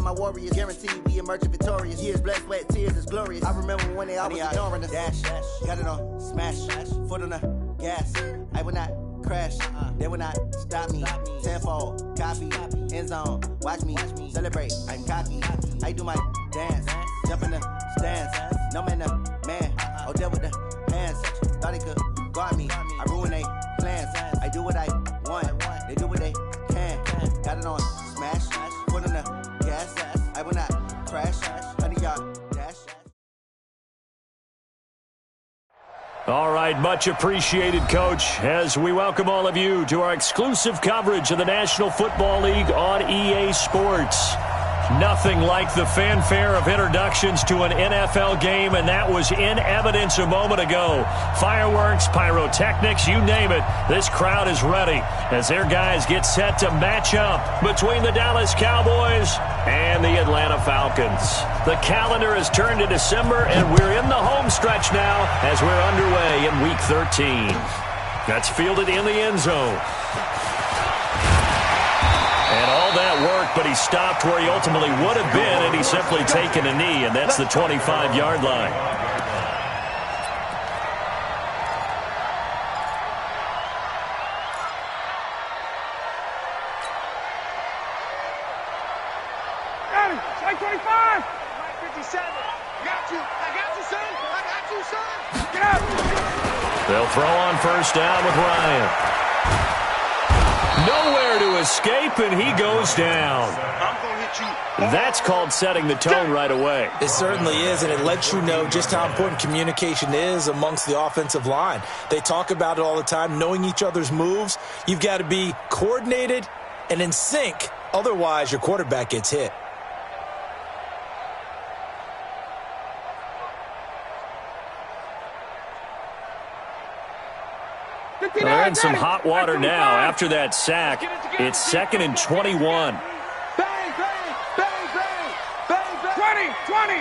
my warriors, guaranteed be emerging victorious. Years, blood, sweat, tears is glorious. I remember when they always ignoring us. Dash, got it on, smash, foot on the gas. I will not crash, they will not stop me. Tenfold, copy, end zone, watch me celebrate. I'm cocky, I do my dance, jump in the stands. No man, the man, oh, deal with the hands. Thought he could guard me, I ruin they plans. I do what I want, they do what they can. Got it on, smash, foot on the gas. I will not crash, 100-yard dash. All right, much appreciated, Coach, as we welcome all of you to our exclusive coverage of the National Football League on EA Sports. Nothing like the fanfare of introductions to an NFL game, and that was in evidence a moment ago. Fireworks, pyrotechnics, you name it. This crowd is ready as their guys get set to match up between the Dallas Cowboys and the Atlanta Falcons. The calendar has turned to December, and we're in the home stretch now as we're underway in Week 13. That's fielded in the end zone. And all that work, but he stopped where he ultimately would have been, and he's simply taken a knee, and that's the 25-yard line. Got him. Strike 25. 57. Got you. I got you, son. I got you, son. Get out. They'll throw on first down with Ryan. Nowhere to escape, and he goes down. I'm going to hit you. That's called setting the tone right away. It certainly is, and it lets you know just how important communication is amongst the offensive line. They talk about it all the time, knowing each other's moves. You've got to be coordinated and in sync. Otherwise, your quarterback gets hit. They're in some hot water now after that sack. It's 2nd and 21. Bang, bang, bang, bang, bang, bang. 20.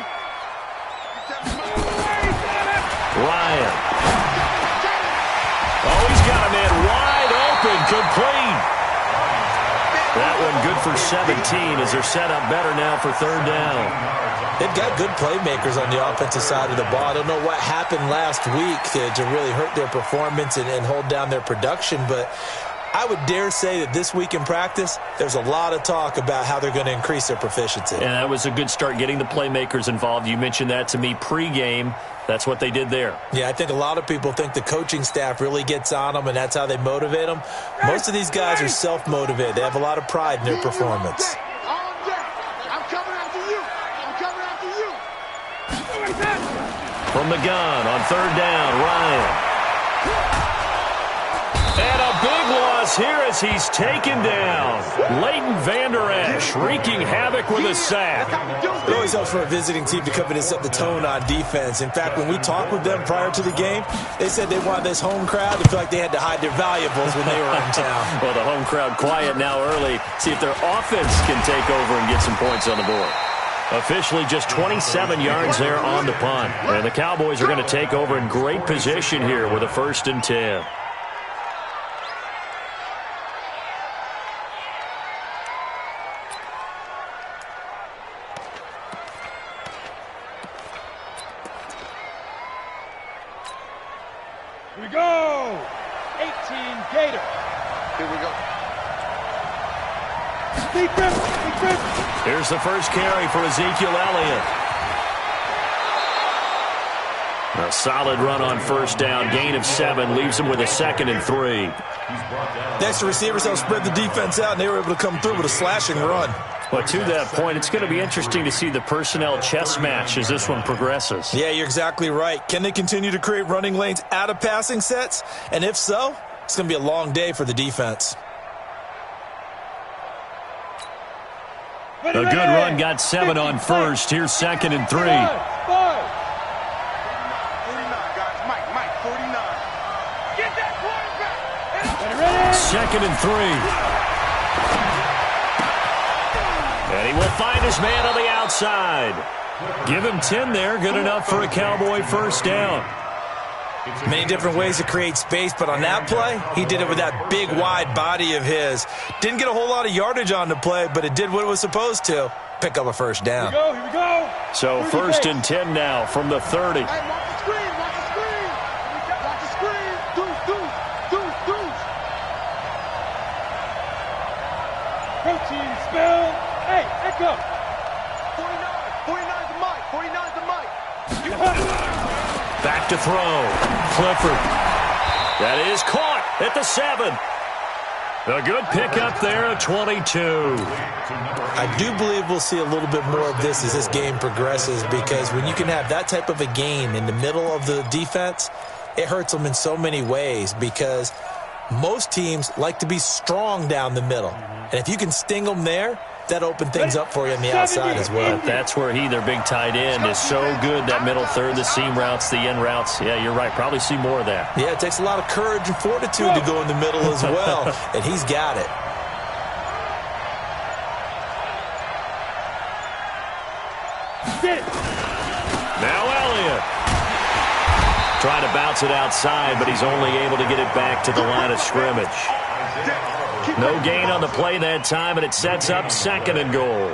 Ryan. Oh, he's got a man wide open, complete. That one good for 17 as they're set up better now for 3rd down. They've got good playmakers on the offensive side of the ball. I don't know what happened last week to really hurt their performance and hold down their production, but I would dare say that this week in practice, there's a lot of talk about how they're going to increase their proficiency. And that was a good start, getting the playmakers involved. You mentioned that to me pregame. That's what they did there. Yeah, I think a lot of people think the coaching staff really gets on them, and that's how they motivate them. Most of these guys are self-motivated. They have a lot of pride in their performance. From the gun on 3rd down, Ryan. And a big loss here as he's taken down. Leighton Vander Esch wreaking havoc with a sack. It always helps for a visiting team to come in and set the tone on defense. In fact, when we talked with them prior to the game, they said they wanted this home crowd to feel like they had to hide their valuables when they were in town. Well, the home crowd quiet now early. See if their offense can take over and get some points on the board. Officially just 27 yards there on the punt. And the Cowboys are going to take over in great position here with a 1st and 10. Here we go. 18 Gator. Here we go. Defense. Here's the first carry for Ezekiel Elliott. A solid run on 1st down. Gain of 7 leaves him with a 2nd and 3. Next, the receivers helped spread the defense out, and they were able to come through with a slashing run. Well, to that point, it's going to be interesting to see the personnel chess match as this one progresses. Yeah, you're exactly right. Can they continue to create running lanes out of passing sets? And if so, it's going to be a long day for the defense. A good run, got 7 on 1st. Here's 2nd and 3. 49, guys. Mike, 49. Get that quarterback. 2nd and 3. And he will find his man on the outside. Give him 10 there. Good enough for a Cowboy 1st down. Many different ways to create space, but on that play, he did it with that big, wide body of his. Didn't get a whole lot of yardage on the play, but it did what it was supposed to. pick up a first down. Here we go. So 1st and 10 now from the 30. Hey, watch the screen, watch the screen. Watch the screen. Deuce. Protein spill. Hey, echo. 49's the mic. 49's the mic. Back to throw. Clifford. That is caught at the 7. A good pickup there at 22. I do believe we'll see a little bit more of this as this game progresses, because when you can have that type of a gain in the middle of the defense, it hurts them in so many ways, because most teams like to be strong down the middle. And if you can sting them there, that opens things up for you on the outside as well. But that's where their big tight end, is so good, that middle third, the seam routes, the end routes. Yeah, you're right. Probably see more of that. Yeah, it takes a lot of courage and fortitude to go in the middle as well, and he's got it. Now Elliott. Trying to bounce it outside, but he's only able to get it back to the line of scrimmage. No gain on the play that time, and it sets up 2nd and goal.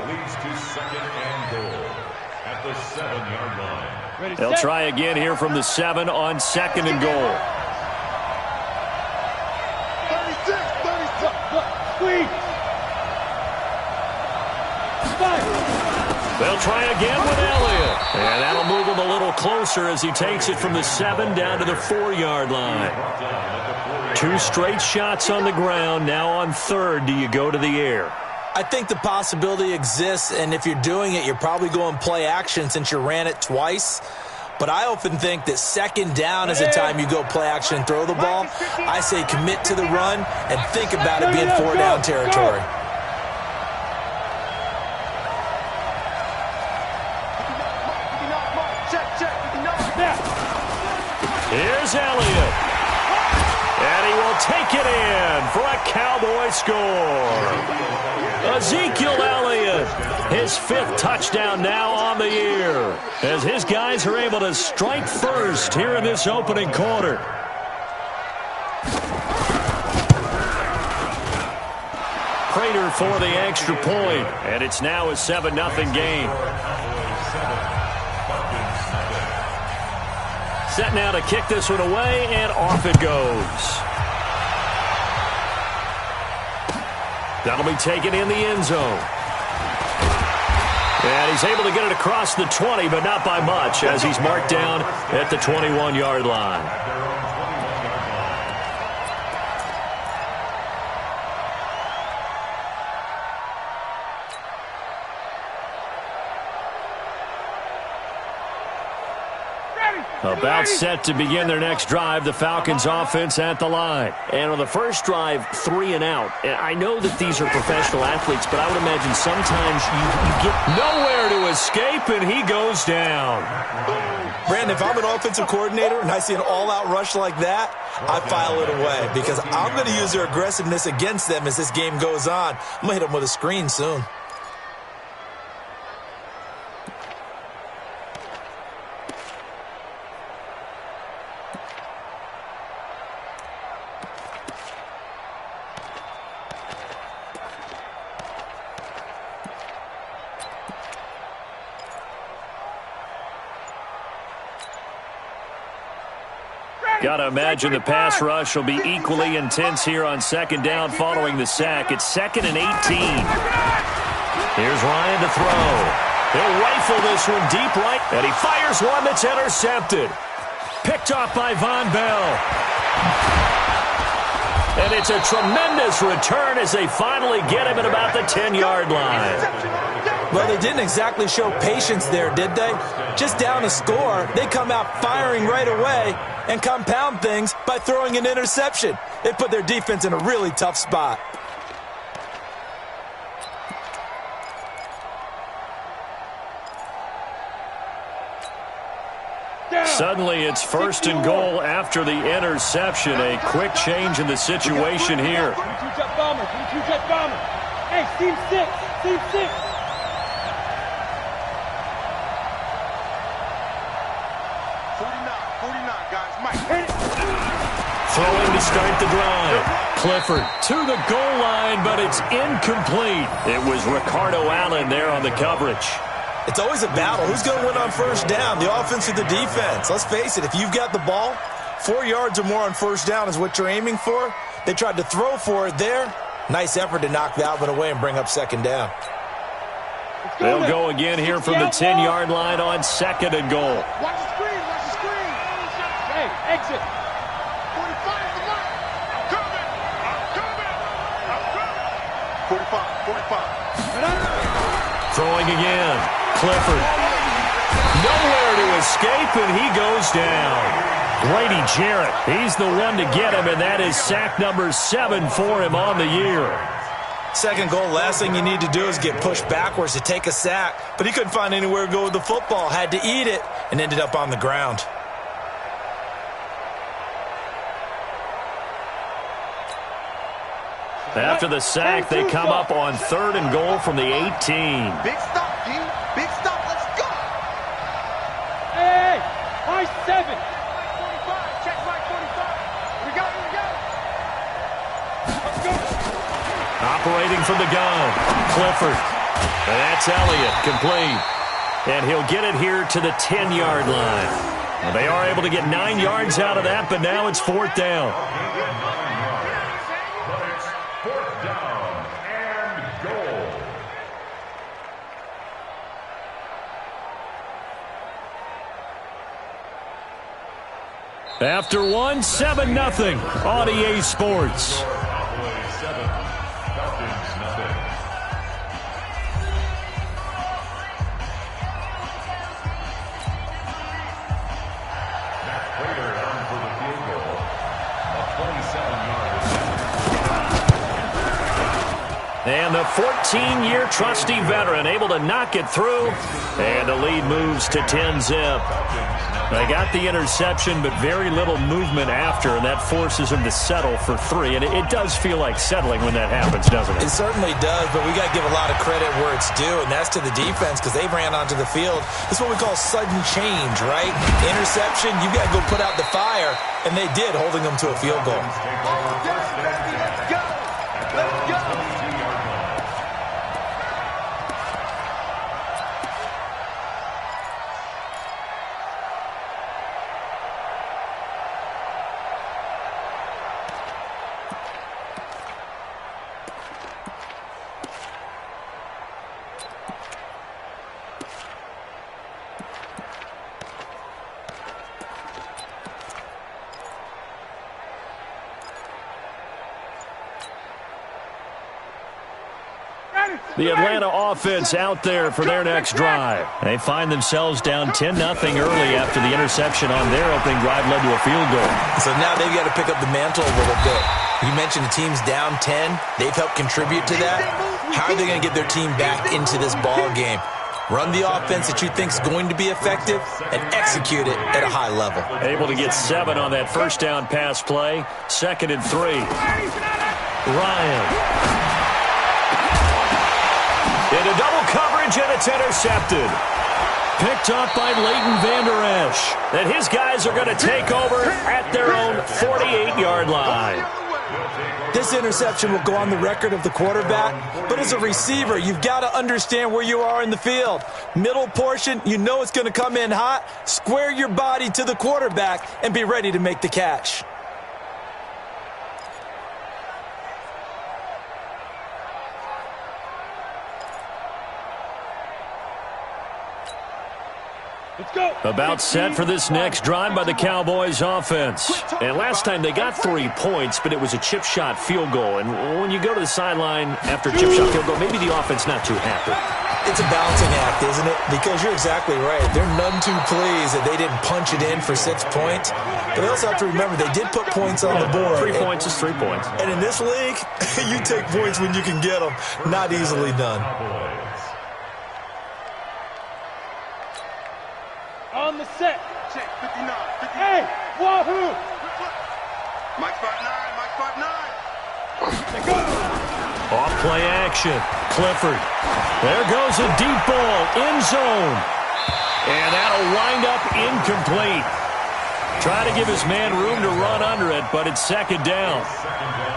They'll try again here from the 7 on 2nd and goal. 36. They'll try again with Elliott. And that'll move him a little closer as he takes it from the 7 down to the 4-yard line. 2 straight shots on the ground. Now on 3rd, do you go to the air? I think the possibility exists, and if you're doing it, you're probably going play action since you ran it twice. But I often think that 2nd down is the time you go play action and throw the ball. I say commit to the run and think about it being 4-down territory. Here's Elliott. And he will take it in for a Cowboy score. Ezekiel Elliott, his 5th touchdown now on the year, as his guys are able to strike first here in this opening quarter. Prater for the extra point, and it's now a 7-0 game. Set now to kick this one away, and off it goes. That'll be taken in the end zone. And he's able to get it across the 20, but not by much, as he's marked down at the 21-yard line. About set to begin their next drive, the Falcons offense at the line. And on the first drive, 3 and out. And I know that these are professional athletes, but I would imagine sometimes you get nowhere to escape, and he goes down. Brandon, if I'm an offensive coordinator and I see an all-out rush like that, I file it away, because I'm going to use their aggressiveness against them as this game goes on. I'm going to hit them with a screen soon. Got to imagine the pass rush will be equally intense here on 2nd down following the sack. It's 2nd and 18. Here's Ryan to throw. He'll rifle this one deep right, and he fires one that's intercepted. Picked off by Von Bell. And it's a tremendous return as they finally get him at about the 10-yard line. Well, they didn't exactly show patience there, did they? Just down a score, they come out firing right away and compound things by throwing an interception. They put their defense in a really tough spot. Suddenly, it's 1st and goal after the interception. A quick change in the situation here. Two-jet bomber. Hey, team 6. 49, guys. Mike, hit it. Throwing to start the drive. Clifford to the goal line, but it's incomplete. It was Ricardo Allen there on the coverage. It's always a battle. Who's going to win on first down, the offense or the defense? Let's face it, if you've got the ball, 4 yards or more on first down is what you're aiming for. They tried to throw for it there. Nice effort to knock that one away and bring up second down. They'll go again here from the 10-yard line on second and goal. Watch the screen, watch the screen. Hey, exit. 45 is the mark. I'm coming. 45. Throwing again. Clifford. Nowhere to escape, and he goes down. Grady Jarrett, he's the one to get him, and that is sack number 7 for him on the year. Second goal, last thing you need to do is get pushed backwards to take a sack. But he couldn't find anywhere to go with the football, had to eat it, and ended up on the ground. After the sack, they come up on third and goal from the 18. Big stop, G. Big stop. Let's go. Hey, my 7. 45. Check my 45. Here we go. Let's go. Operating from the gun. Clifford. And that's Elliott, complete. And he'll get it here to the 10-yard line. Well, they are able to get 9 yards out of that, but now it's fourth down. After one, 7-0 on EA Sports. And the 14-year trusty veteran able to knock it through. And the lead moves to 10-zip. They got the interception, but very little movement after, and that forces them to settle for 3. And it does feel like settling when that happens, doesn't it? It certainly does, but we got to give a lot of credit where it's due, and that's to the defense because they ran onto the field. This is what we call sudden change, right? Interception, you got to go put out the fire, and they did, holding them to a field goal. Let's go. Let's go. The Atlanta offense out there for their next drive. They find themselves down 10-0 early after the interception on their opening drive led to a field goal. So now they've got to pick up the mantle a little bit. You mentioned the team's down 10. They've helped contribute to that. How are they going to get their team back into this ball game? Run the offense that you think is going to be effective and execute it at a high level. Able to get 7 on that first down pass play. 2nd and 3. Ryan. Into double coverage, and it's intercepted. Picked up by Leighton Vander Esch. And his guys are going to take over at their own 48-yard line. This interception will go on the record of the quarterback, but as a receiver, you've got to understand where you are in the field. Middle portion, you know it's going to come in hot. Square your body to the quarterback and be ready to make the catch. About set for this next drive by the Cowboys offense. And last time they got 3 points, but it was a chip shot field goal. And when you go to the sideline after a chip shot field goal, maybe the offense not too happy. It's a balancing act, isn't it? Because you're exactly right. They're none too pleased that they didn't punch it in for 6 points. But they also have to remember they did put points on the board. 3 points is 3 points. And in this league, you take points when you can get them. Not easily done. On the set. Check 59. Hey, wahoo! Mike 5'9", Mike 5'9". Go. Off play action. Clifford. There goes a deep ball. End zone. And that'll wind up incomplete. Try to give his man room to run under it, but it's second down.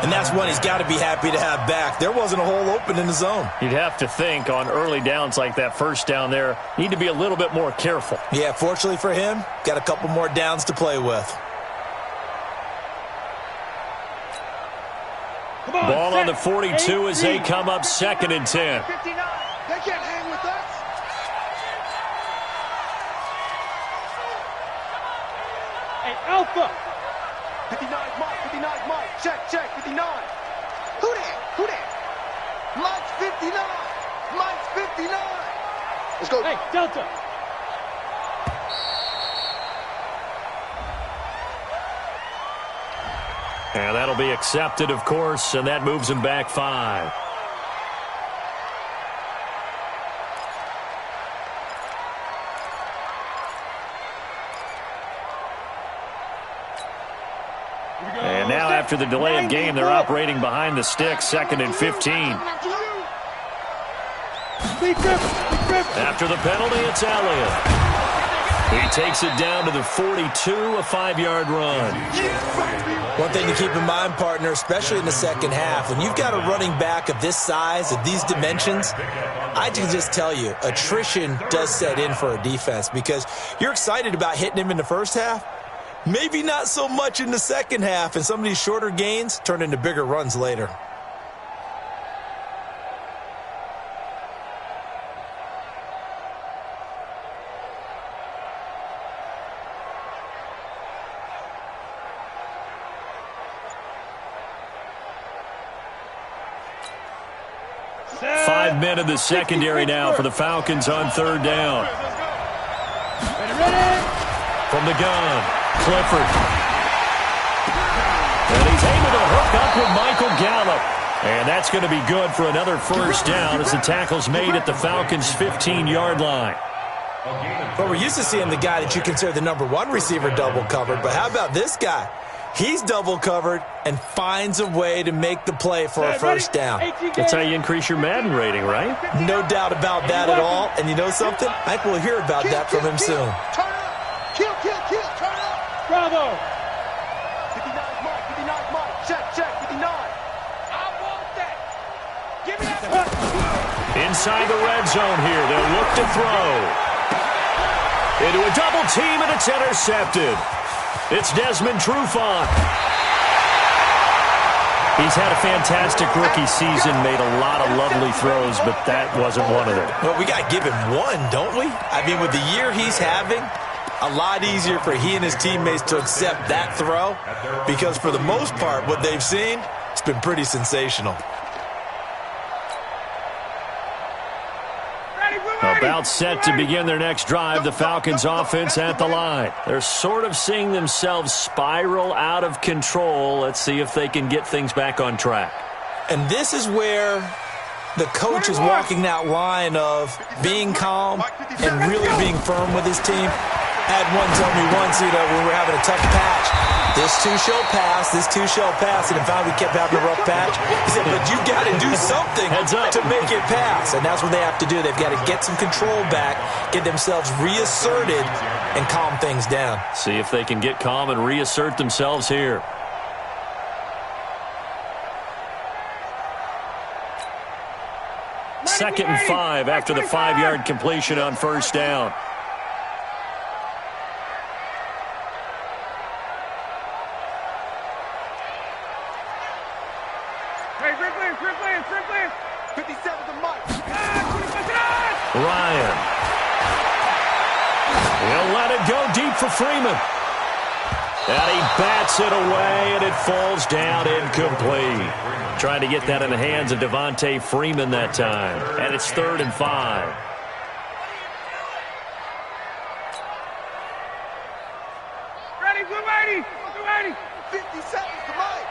And that's one he's got to be happy to have back. There wasn't a hole open in the zone. You'd have to think on early downs like that first down there, need to be a little bit more careful. Yeah, fortunately for him, got a couple more downs to play with. Ball on the 42 as they come up second and 10. 59. They can't hang with us. Hey, Alpha. 59 Mike, 59 Mike. Check, 59. Who that? Mike's 59. Mike's 59. Let's go. Hey, Delta. And that'll be accepted, of course, and that moves him back 5. And now after the delay of game, they're operating behind the sticks, second and 15. After the penalty, it's Elliott. He takes it down to the 42, a 5-yard run. One thing to keep in mind, partner, especially in the second half, when you've got a running back of this size, of these dimensions, I can just tell you, attrition does set in for a defense because you're excited about hitting him in the first half, maybe not so much in the second half, and some of these shorter gains turn into bigger runs later. Five men in the secondary now for the Falcons on third down. From the gun, Clifford. And he's able to hook up with Michael Gallup. And that's going to be good for another first down as the tackle's made at the Falcons' 15-yard line. Well, we're used to seeing the guy that you consider the number one receiver double covered, but how about this guy? He's double covered and finds a way to make the play for a first down. That's how you increase your Madden rating, right? No doubt about that at all. And you know something? I think we'll hear about that from him soon. Turn up. Kill, turn up. Bravo. 59 Mike. Check, 59. I want that. Give me that. Inside the red zone here. They'll look to throw. Into a double team, and it's intercepted. It's Desmond Trufant. He's had a fantastic rookie season, made a lot of lovely throws, but that wasn't one of them. Well, we got to give him one, don't we? I mean, with the year he's having, a lot easier for he and his teammates to accept that throw because for the most part, what they've seen, it's been pretty sensational. About set to begin their next drive, the Falcons offense at the line. They're sort of seeing themselves spiral out of control. Let's see if they can get things back on track. And this is where the coach is walking that line of being calm and really being firm with his team. I had one tell me once, when we were having a tough patch, this too shall pass, and in fact we kept having a rough patch. He said, but you got to do something to make it pass, and that's what they have to do. They've got to get some control back, get themselves reasserted, and calm things down. See if they can get calm and reassert themselves here. Second and 5 after the 5-yard completion on first down. Ryan. He'll let it go deep for Freeman. And he bats it away, and it falls down incomplete. Trying to get that in the hands of Devontae Freeman that time. And it's 3rd and 5. Ready, blue 80. 50 seconds to Mike.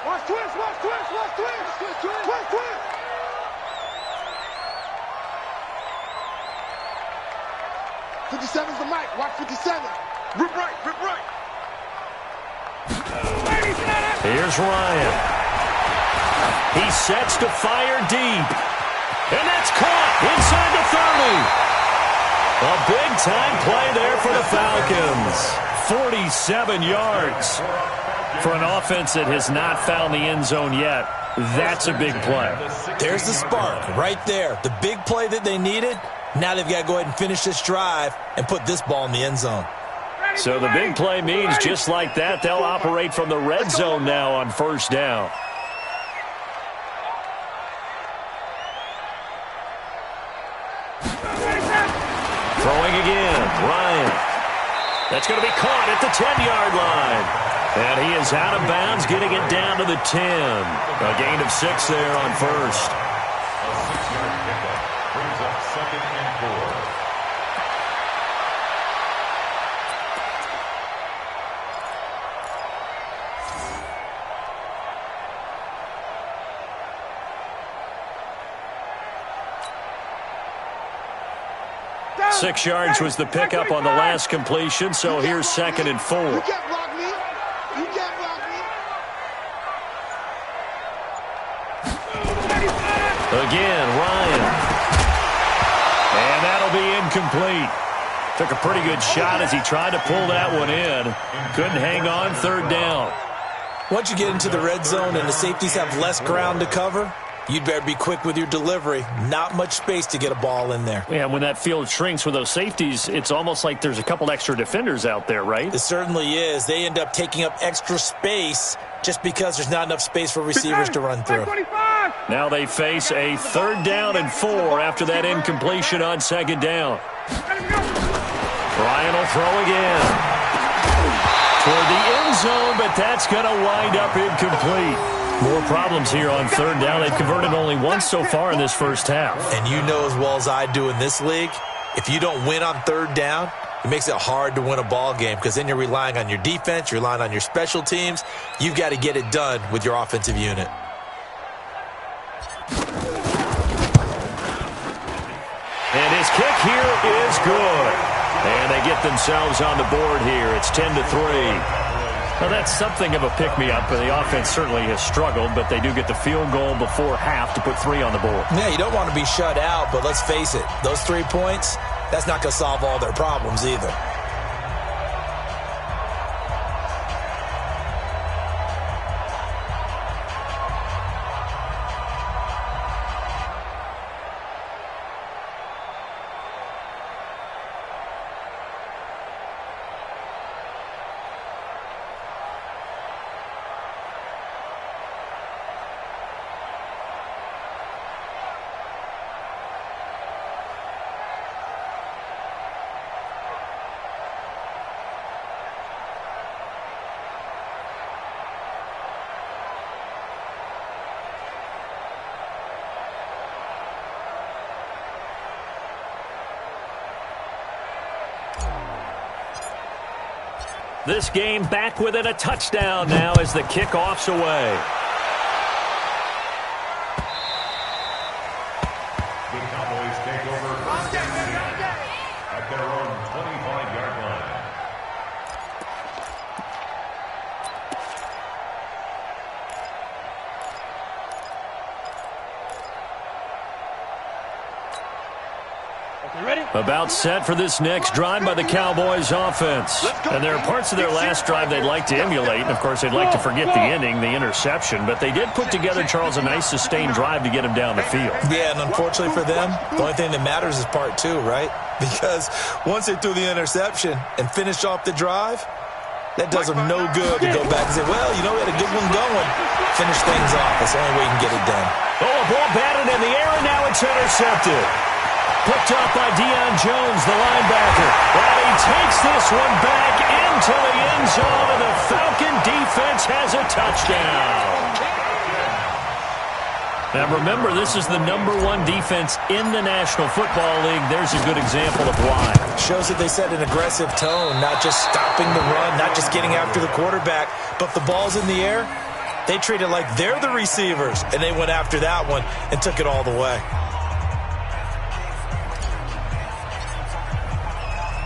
Watch twist. 57's the mic. Watch 57. Rip right. Here's Ryan. He sets to fire deep. And that's caught inside the 30. A big-time play there for the Falcons. 47 yards. For an offense that has not found the end zone yet, that's a big play. There's the spark right there. The big play that they needed. Now they've got to go ahead and finish this drive and put this ball in the end zone. So the big play means just like that, they'll operate from the red zone now on first down. Throwing again, Ryan. That's going to be caught at the 10-yard line. And he is out of bounds, getting it down to the 10. A gain of 6 there on first. A 6-yard pickup brings up 2nd and 4. Down. 6 yards was the pickup on the last completion, so here's 2nd and 4. You can't block me. You can't block me. Again, Ryan. And that'll be incomplete. Took a pretty good shot as he tried to pull that one in. Couldn't hang on, 3rd down. Once you get into the red zone and the safeties have less ground to cover, you'd better be quick with your delivery. Not much space to get a ball in there. Yeah, when that field shrinks with those safeties, it's almost like there's a couple extra defenders out there, right? It certainly is. They end up taking up extra space just because there's not enough space for receivers to run through. Now they face a 3rd down and 4 after that incompletion on 2nd down. Ryan will throw again. Toward the end zone, but that's going to wind up incomplete. More problems here on 3rd down. They've converted only once so far in this first half. And you know as well as I do in this league, if you don't win on 3rd down, it makes it hard to win a ball game because then you're relying on your defense, you're relying on your special teams. You've got to get it done with your offensive unit. And his kick here is good. And they get themselves on the board here. It's 10-3. Well, that's something of a pick-me-up. The offense certainly has struggled, but they do get the field goal before half to put 3 on the board. Yeah, you don't want to be shut out, but let's face it, those 3 points, that's not going to solve all their problems either. This game back within a touchdown now as the kickoff's away. The Cowboys take over at their own 25-yard line. About set for this next drive by the Cowboys offense. And there are parts of their last drive they'd like to emulate. And, of course, they'd like to forget the ending, the interception. But they did put together, Charles, a nice sustained drive to get him down the field. Yeah, and unfortunately for them, the only thing that matters is part 2, right? Because once they threw the interception and finished off the drive, that does them no good to go back and say, well, you know, we had a good one going. Finish things off. That's the only way you can get it done. Oh, a ball batted in the air, and now it's intercepted. Picked up by Deion Jones, the linebacker. Well, he takes this one back into the end zone, and the Falcon defense has a touchdown. Now, remember, this is the #1 defense in the National Football League. There's a good example of why. Shows that they set an aggressive tone, not just stopping the run, not just getting after the quarterback, but the ball's in the air. They treat it like they're the receivers, and they went after that one and took it all the way.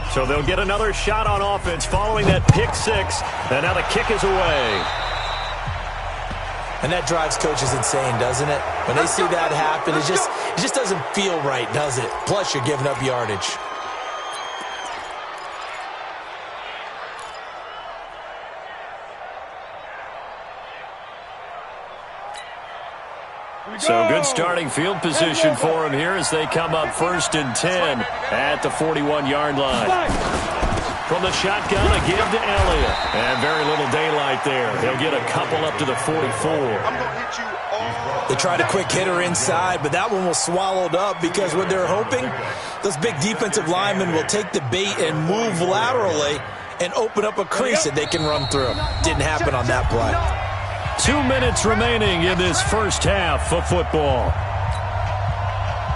So they'll get another shot on offense following that pick 6, and now the kick is away. And that drives coaches insane, doesn't it? When they see that happen, it just doesn't feel right, does it? Plus, you're giving up yardage. So good starting field position for him here as they come up 1st and 10 at the 41-yard line. From the shotgun, a give to Elliott. And very little daylight there. He'll get a couple up to the 44. They tried a quick hitter inside, but that one was swallowed up because what they're hoping, those big defensive linemen will take the bait and move laterally and open up a crease that they can run through. Didn't happen on that play. 2 minutes remaining in this first half of football.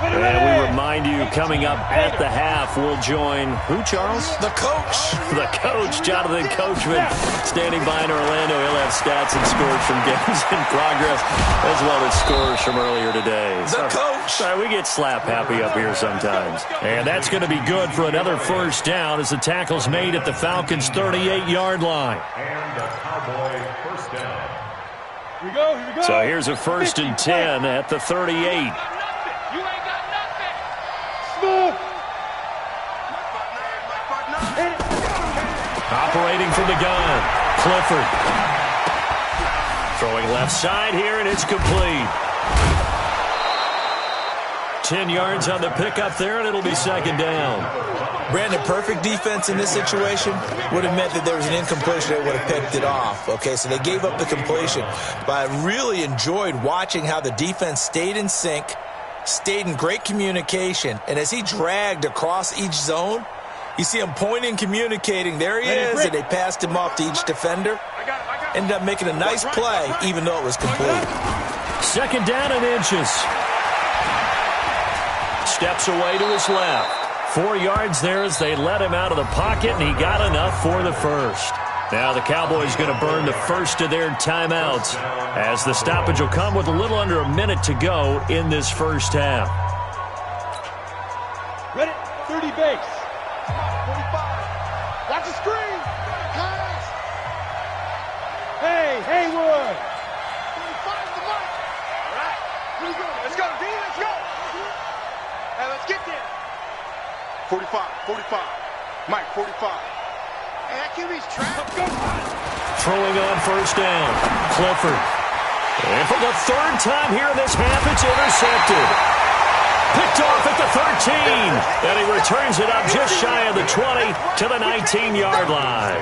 And we remind you, coming up at the half, we'll join who, Charles? The coach. The coach, Jonathan Coachman, standing by in Orlando. He'll have stats and scores from games in progress, as well as scores from earlier today. The coach. Sorry, we get slap happy up here sometimes. And that's going to be good for another first down as the tackle's made at the Falcons' 38-yard line. And the Cowboy first down. Here we go, here we go. So here's a 1st and 10 at the 38. Operating from the gun, Clifford. Throwing left side here, and it's complete. 10 yards on the pickup there, and it'll be 2nd down. Brandon, perfect defense in this situation would have meant that there was an incompletion that would have picked it off. Okay, so they gave up the completion. But I really enjoyed watching how the defense stayed in sync, stayed in great communication, and as he dragged across each zone, you see him pointing, communicating. There he is, and they passed him off to each defender. Ended up making a nice play, even though it was complete. 2nd down and inches. Steps away to his left. 4 yards there as they let him out of the pocket, and he got enough for the first. Now the Cowboys going to burn the first of their timeouts as the stoppage will come with a little under a minute to go in this first half. Ready, 30 base. 45. Watch the screen. Pass. Hey, Haywood. 45 the mark. All right. Here we go. Let's go, D. Let's go. Hey, let's get there. 45. 45. Mike, 45. Hey, that QB's trapped. Throwing on 1st down. Clifford. And for the 3rd time here in this half, it's intercepted. Picked off at the 13, and he returns it up just shy of the 20 to the 19-yard line.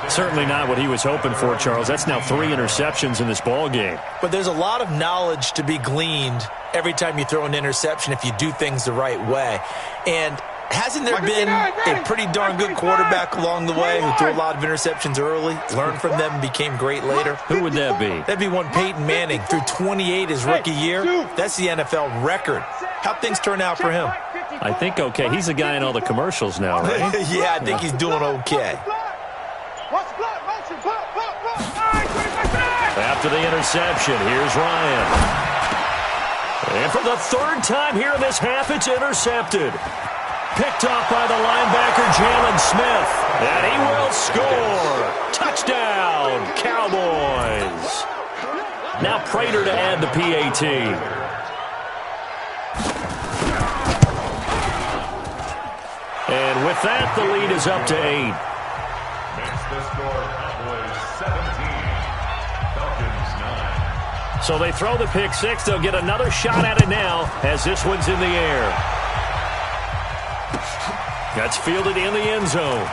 Certainly not what he was hoping for, Charles. That's now 3 interceptions in this ball game. But there's a lot of knowledge to be gleaned every time you throw an interception if you do things the right way. And hasn't there been a pretty darn good quarterback along the way who threw a lot of interceptions early, learned from them, and became great later? Who would that be? That'd be one Peyton Manning, threw 28 his rookie year. That's the NFL record. How'd things turn out for him? I think okay. He's a guy in all the commercials now, right? Yeah, I think he's doing okay. After the interception, here's Ryan. And for the 3rd time here in this half, it's intercepted. Picked off by the linebacker, Jalen Smith. And he will score. Touchdown, Cowboys. Now Prater to add the PAT. And with that, the lead is up to 8. Makes the score Cowboys 17, Falcons 9. So they throw the pick 6. They'll get another shot at it now as this one's in the air. That's fielded in the end zone.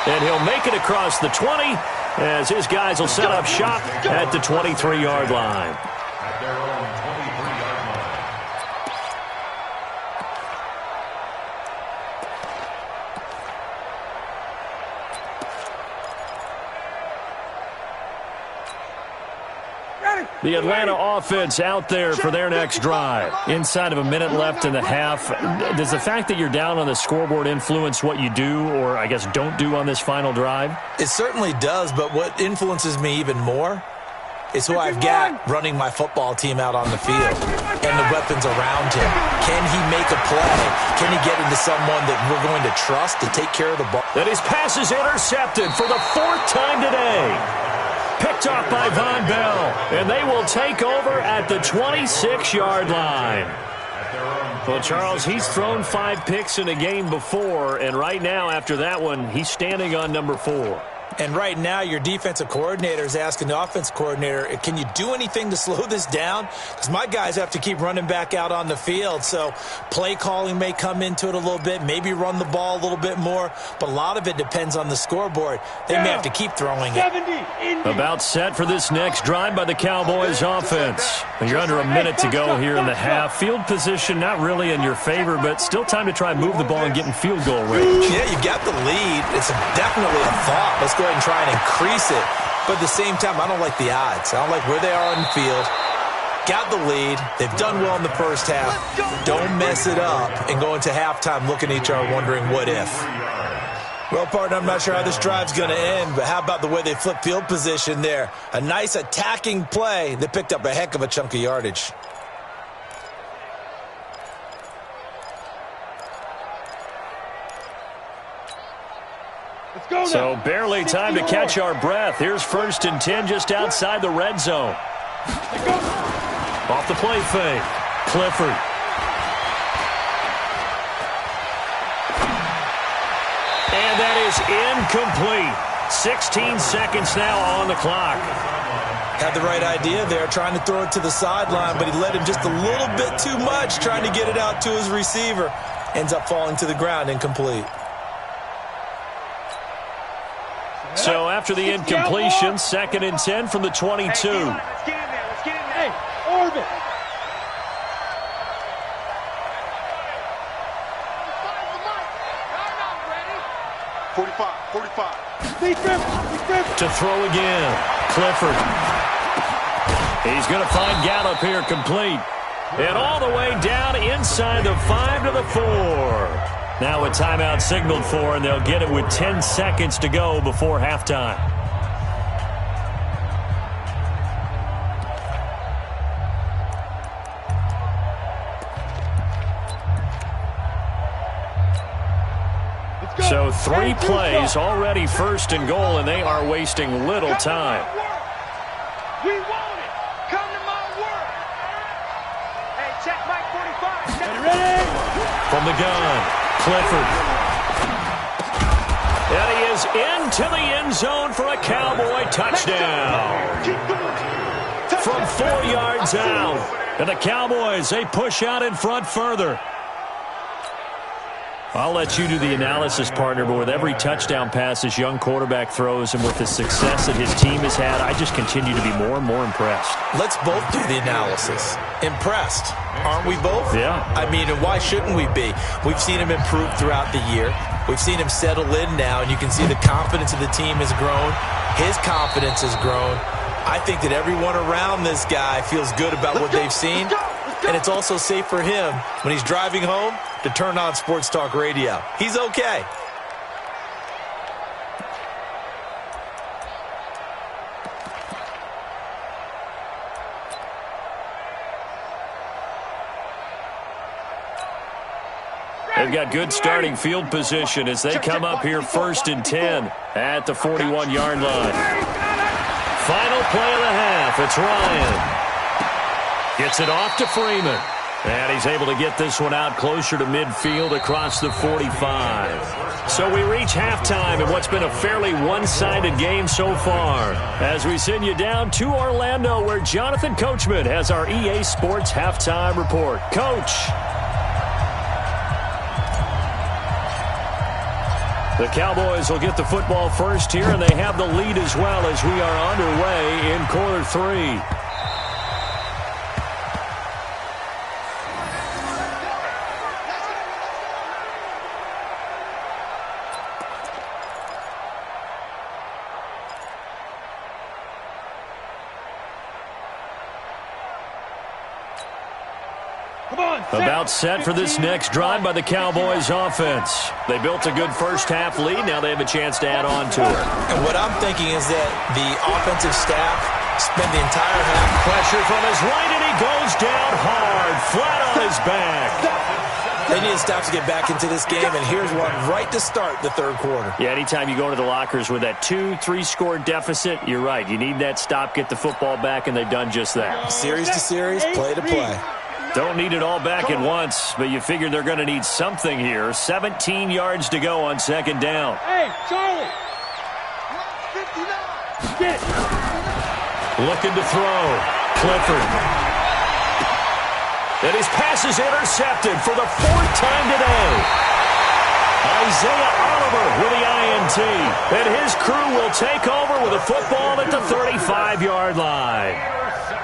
And he'll make it across the 20 as his guys will set up shop at the 23-yard line. At their own 23-yard line. The Atlanta offense out there for their next drive. Inside of a minute left in the half. Does the fact that you're down on the scoreboard influence what you do or, I guess, don't do on this final drive? It certainly does, but what influences me even more is who I've got running my football team out on the field and the weapons around him. Can he make a play? Can he get into someone that we're going to trust to take care of the ball? That his pass is intercepted for the 4th time today. Picked off by Von Bell, and they will take over at the 26-yard line. Well, Charles, he's thrown 5 picks in a game before, and right now, after that one, he's standing on number 4. And right now, your defensive coordinator is asking the offense coordinator, can you do anything to slow this down? Because my guys have to keep running back out on the field. So play calling may come into it a little bit, maybe run the ball a little bit more. But a lot of it depends on the scoreboard. They may have to keep throwing it. About set for this next drive by the Cowboys offense. You're under a minute to go here in the half. Field position not really in your favor, but still time to try and move the ball and get in field goal range. Yeah, you got the lead. It's definitely a thought. Let's go ahead and try and increase it. But at the same time, I don't like the odds. I don't like where they are on the field. Got the lead. They've done well in the first half. Don't mess it up and go into halftime looking at each other wondering what if. Well, partner, I'm not sure how this drive's going to end, but how about the way they flip field position there? A nice attacking play. They picked up a heck of a chunk of yardage. So barely time to catch our breath. Here's 1st and 10 just outside the red zone. Off the play fake. Clifford. And that is incomplete. 16 seconds now on the clock. Had the right idea there, trying to throw it to the sideline, but he led him just a little bit too much, trying to get it out to his receiver. Ends up falling to the ground, incomplete. So after the incompletion, 2nd and 10 from the 22. Let's get in there. Let's get in there. Hey, orbit. 45. To throw again. Clifford. He's going to find Gallup here complete. And all the way down inside the 5 to the 4. Now a timeout signaled for, and they'll get it with 10 seconds to go before halftime. So 3 plays already 1st and goal, and they are wasting little time. We want it. Come to my work. Hey, check Mike 45. Ready? From the gun, Clifford. And he is into the end zone for a Cowboy touchdown. From 4 yards out. And the Cowboys, they push out in front further. I'll let you do the analysis, partner, but with every touchdown pass this young quarterback throws and with the success that his team has had, I just continue to be more and more impressed. Let's both do the analysis. Impressed. Aren't we both? Yeah. I mean, and why shouldn't we be? We've seen him improve throughout the year. We've seen him settle in now, and you can see the confidence of the team has grown. His confidence has grown. I think that everyone around this guy feels good about what they've seen. And it's also safe for him when he's driving home to turn on Sports Talk Radio. He's okay. They've got good starting field position as they come up here 1st and 10 at the 41-yard line. Final play of the half. It's Ryan. Gets it off to Freeman. And he's able to get this one out closer to midfield across the 45. So we reach halftime in what's been a fairly one-sided game so far. As we send you down to Orlando, where Jonathan Coachman has our EA Sports halftime report. Coach. The Cowboys will get the football first here, and they have the lead as well as we are underway in quarter 3. About set for this next drive by the Cowboys offense. They built a good first half lead. Now they have a chance to add on to it. And what I'm thinking is that the offensive staff spent the entire half. Pressure from his right, and he goes down hard, flat on his back. They need to stop to get back into this game, and here's one right to start the 3rd quarter. Yeah, anytime you go into the lockers with that 2-3 score deficit, you're right. You need that stop, get the football back, and they've done just that. Series to series, play to play. Don't need it all back at once, but you figure they're going to need something here. 17 yards to go on 2nd down. Hey, Charlie. Looking to throw. Clifford. And his pass is intercepted for the 4th time today. Isaiah Oliver with the INT. And his crew will take over with a football at the 35-yard line.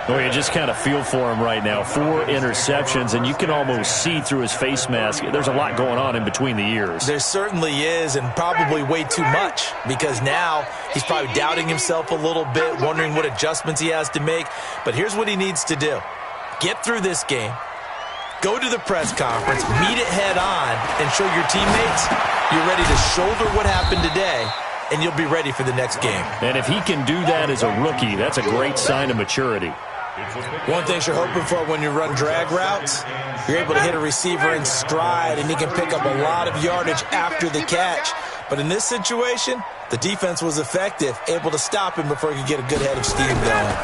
Well, you just kind of feel for him right now. 4 interceptions, and you can almost see through his face mask. There's a lot going on in between the ears. There certainly is, and probably way too much, because now he's probably doubting himself a little bit, wondering what adjustments he has to make. But here's what he needs to do. Get through this game. Go to the press conference, meet it head on, and show your teammates you're ready to shoulder what happened today, and you'll be ready for the next game. And if he can do that as a rookie, that's a great sign of maturity. One thing you're hoping for when you run drag routes, you're able to hit a receiver in stride, and he can pick up a lot of yardage after the catch. But in this situation, the defense was effective, able to stop him before he could get a good head of steam going.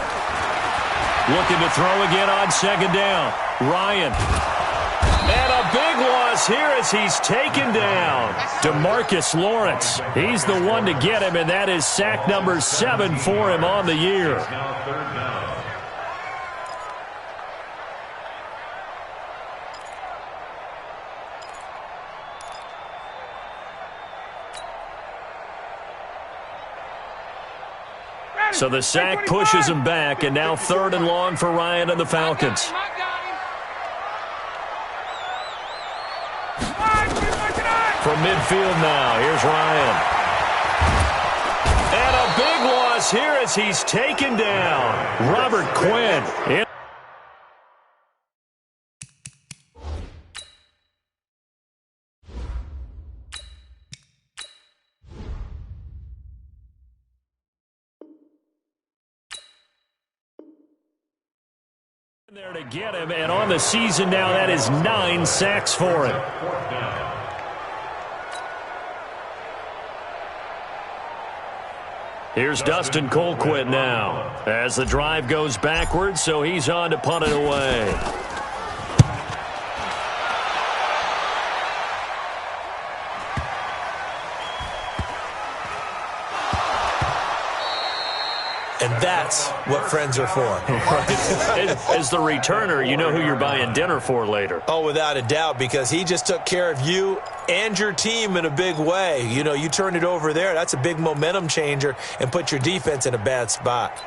Looking to throw again on 2nd down. Ryan. And a big loss here as he's taken down. DeMarcus Lawrence. He's the one to get him, and that is sack number 7 for him on the year. So the sack pushes him back, and now 3rd and long for Ryan and the Falcons. From midfield now, here's Ryan. And a big loss here as he's taken down. Robert Quinn. There to get him, and on the season now, that is 9 sacks for him. Here's Dustin Colquitt now as the drive goes backwards, so he's on to punt it away. And that's what friends are for. Right. As the returner, you know who you're buying dinner for later. Oh, without a doubt, because he just took care of you and your team in a big way. You know, you turn it over there, that's a big momentum changer and put your defense in a bad spot.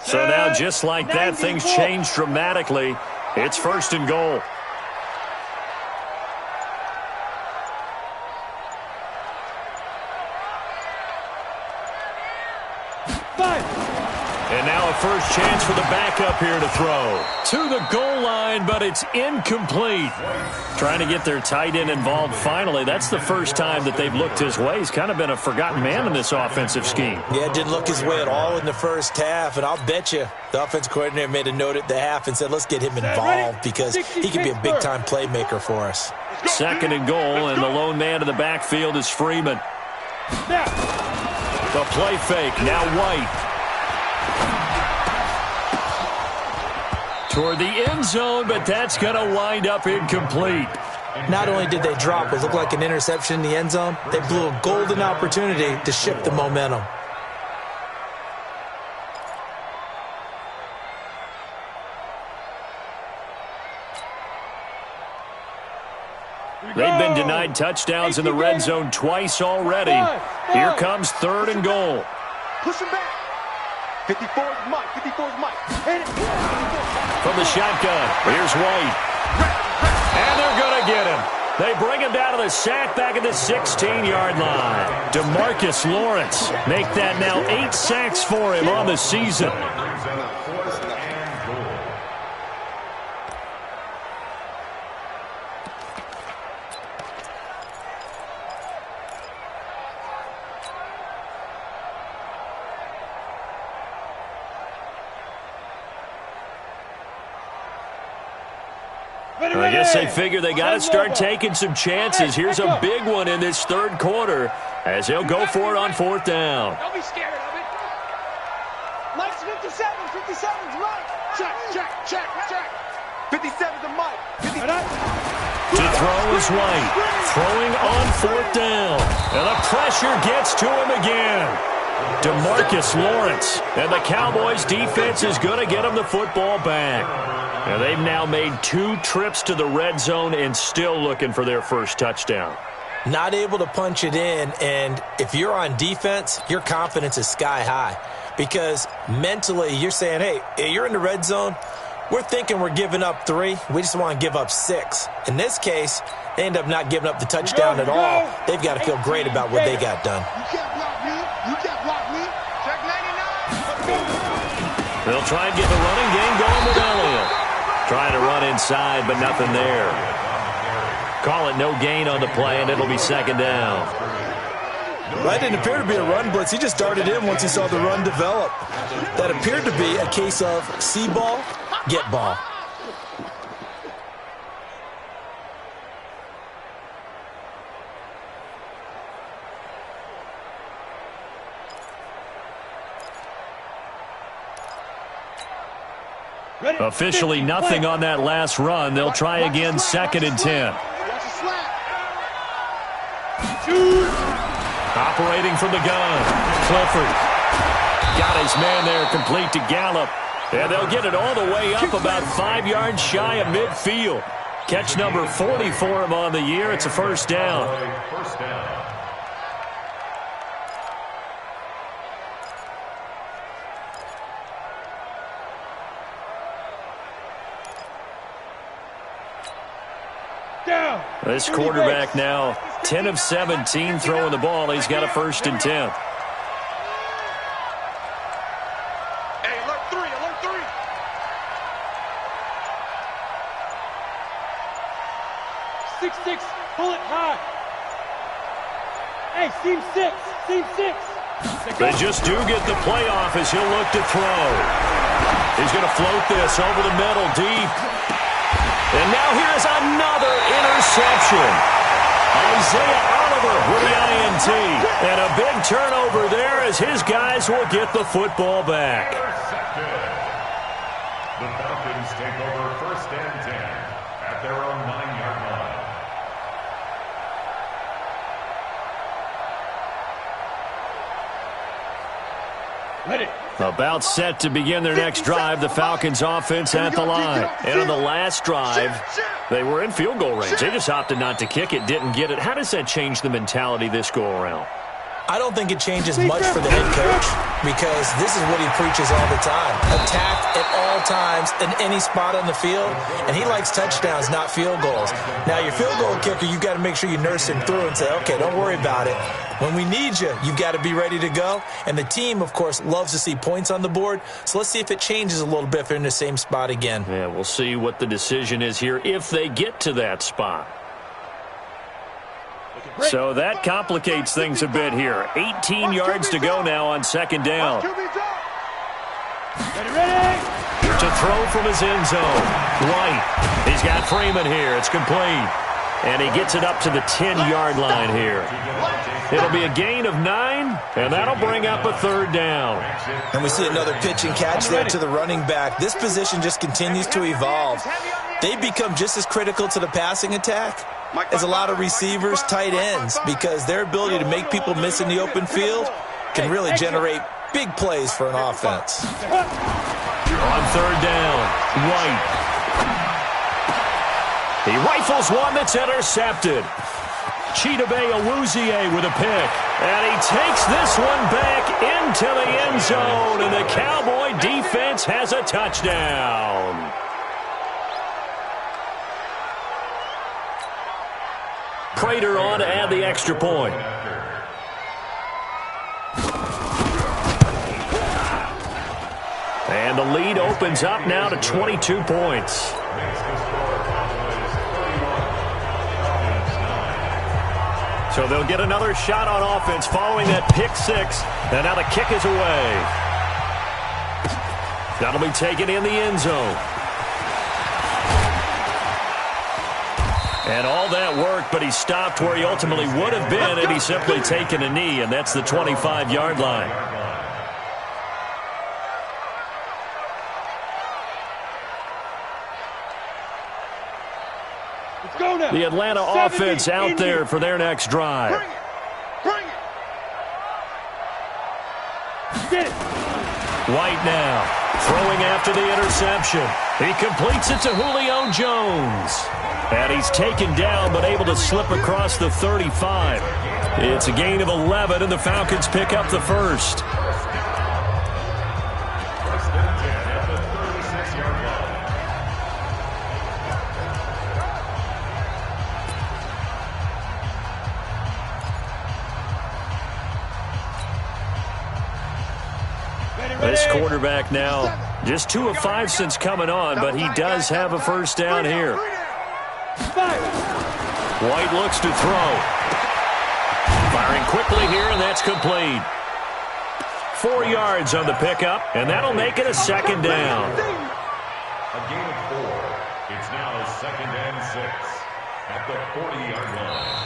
So now, just like that, things change dramatically. It's 1st and goal. And now a first chance for the backup here to throw. To the goal line, but it's incomplete. Trying to get their tight end involved finally. That's the first time that they've looked his way. He's kind of been a forgotten man in this offensive scheme. Yeah, didn't look his way at all in the first half, and I'll bet you the offensive coordinator made a note at the half and said, let's get him involved because he can be a big-time playmaker for us. 2nd and goal, and the lone man in the backfield is Freeman. The play fake, now White. Toward the end zone, but that's going to wind up incomplete. Not only did they drop what looked like an interception in the end zone, they blew a golden opportunity to shift the momentum. They've been denied touchdowns in the red zone twice already. Here comes 3rd and goal. Push him back. 54's Mike. 54's Mike. From the shotgun, here's White. And they're going to get him. They bring him down to the sack back at the 16-yard line. DeMarcus Lawrence make that now 8 sacks for him on the season. I guess they figure they got to start taking some chances. Here's a big one in this 3rd quarter as they'll go for it on 4th down. Don't be scared of it. Mike's 57's Mike. Check. 57 to Mike. To throw is White. Throwing on 4th down. And the pressure gets to him again. DeMarcus Lawrence. And the Cowboys defense is going to get him the football back. And they've now made 2 trips to the red zone and still looking for their first touchdown. Not able to punch it in, and if you're on defense, your confidence is sky high. Because mentally, you're saying, hey, you're in the red zone. We're thinking we're giving up 3. We just want to give up 6. In this case, they end up not giving up the touchdown at all. They've got to feel great about what they got done. You can't block me. Check 99. They'll try and get the running game going with Elliott. Trying to run inside, but nothing there. Call it no gain on the play, and it'll be 2nd down. That didn't appear to be a run blitz. He just darted in once he saw the run develop. That appeared to be a case of see ball, get ball. Officially nothing on that last run. They'll try again 2nd and 10. Operating from the gun. Clifford. Got his man there complete to Gallup. And they'll get it all the way up about 5 yards shy of midfield. Catch number 40 for him on the year. It's a first down. This quarterback now 10 of 17 throwing the ball. He's got a 1st and 10. Hey, alert 3. 6-6, pull it high. Hey, seam 6. They just do get the playoff as he'll look to throw. He's going to float this over the middle deep. And now here's another interception. Isaiah Oliver with the INT. And a big turnover there as his guys will get the football back. The Falcons take over 1st and 10 at their own 9-yard line. Ready. About set to begin their next drive, the Falcons offense at the line. And on the last drive, they were in field goal range. They just opted not to kick it, didn't get it. How does that change the mentality this go around? I don't think it changes much for the head coach because this is what he preaches all the time. Attack at all times in any spot on the field, and he likes touchdowns, not field goals. Now, your field goal kicker, you've got to make sure you nurse him through and say, okay, don't worry about it. When we need you, you've got to be ready to go. And the team, of course, loves to see points on the board. So let's see if it changes a little bit if they're in the same spot again. Yeah, we'll see what the decision is here if they get to that spot. So that complicates things a bit here. 18 yards to go now on 2nd down. Ready. To throw from his end zone. White. He's got Freeman here. It's complete. And he gets it up to the 10-yard line here. It'll be a gain of 9, and that'll bring up a 3rd down. And we see another pitch and catch there to the running back. This position just continues to evolve. They become just as critical to the passing attack as a lot of receivers, tight ends, because their ability to make people miss in the open field can really generate big plays for an offense. On 3rd down, White. He rifles one that's intercepted. Chidobe Awuzie with a pick. And he takes this one back into the end zone, and the Cowboy defense has a touchdown. Prater on to add the extra point. And the lead opens up now to 22 points. So they'll get another shot on offense following that pick 6. And now the kick is away. That'll be taken in the end zone. And all that worked, but he stopped where he ultimately would have been had he simply taken a knee, and that's the 25-yard line. The Atlanta offense out there for their next drive. Bring it. Bring it. Get it. White now, throwing after the interception. He completes it to Julio Jones. And he's taken down, but able to slip across the 35. It's a gain of 11, and the Falcons pick up the first. This quarterback now just 2 of 5 since coming on, but he does have a first down here. White looks to throw. Firing quickly here, and that's complete. 4 yards on the pickup, and that'll make it a second down. A gain of 4. It's now 2nd and 6 at the 40-yard line.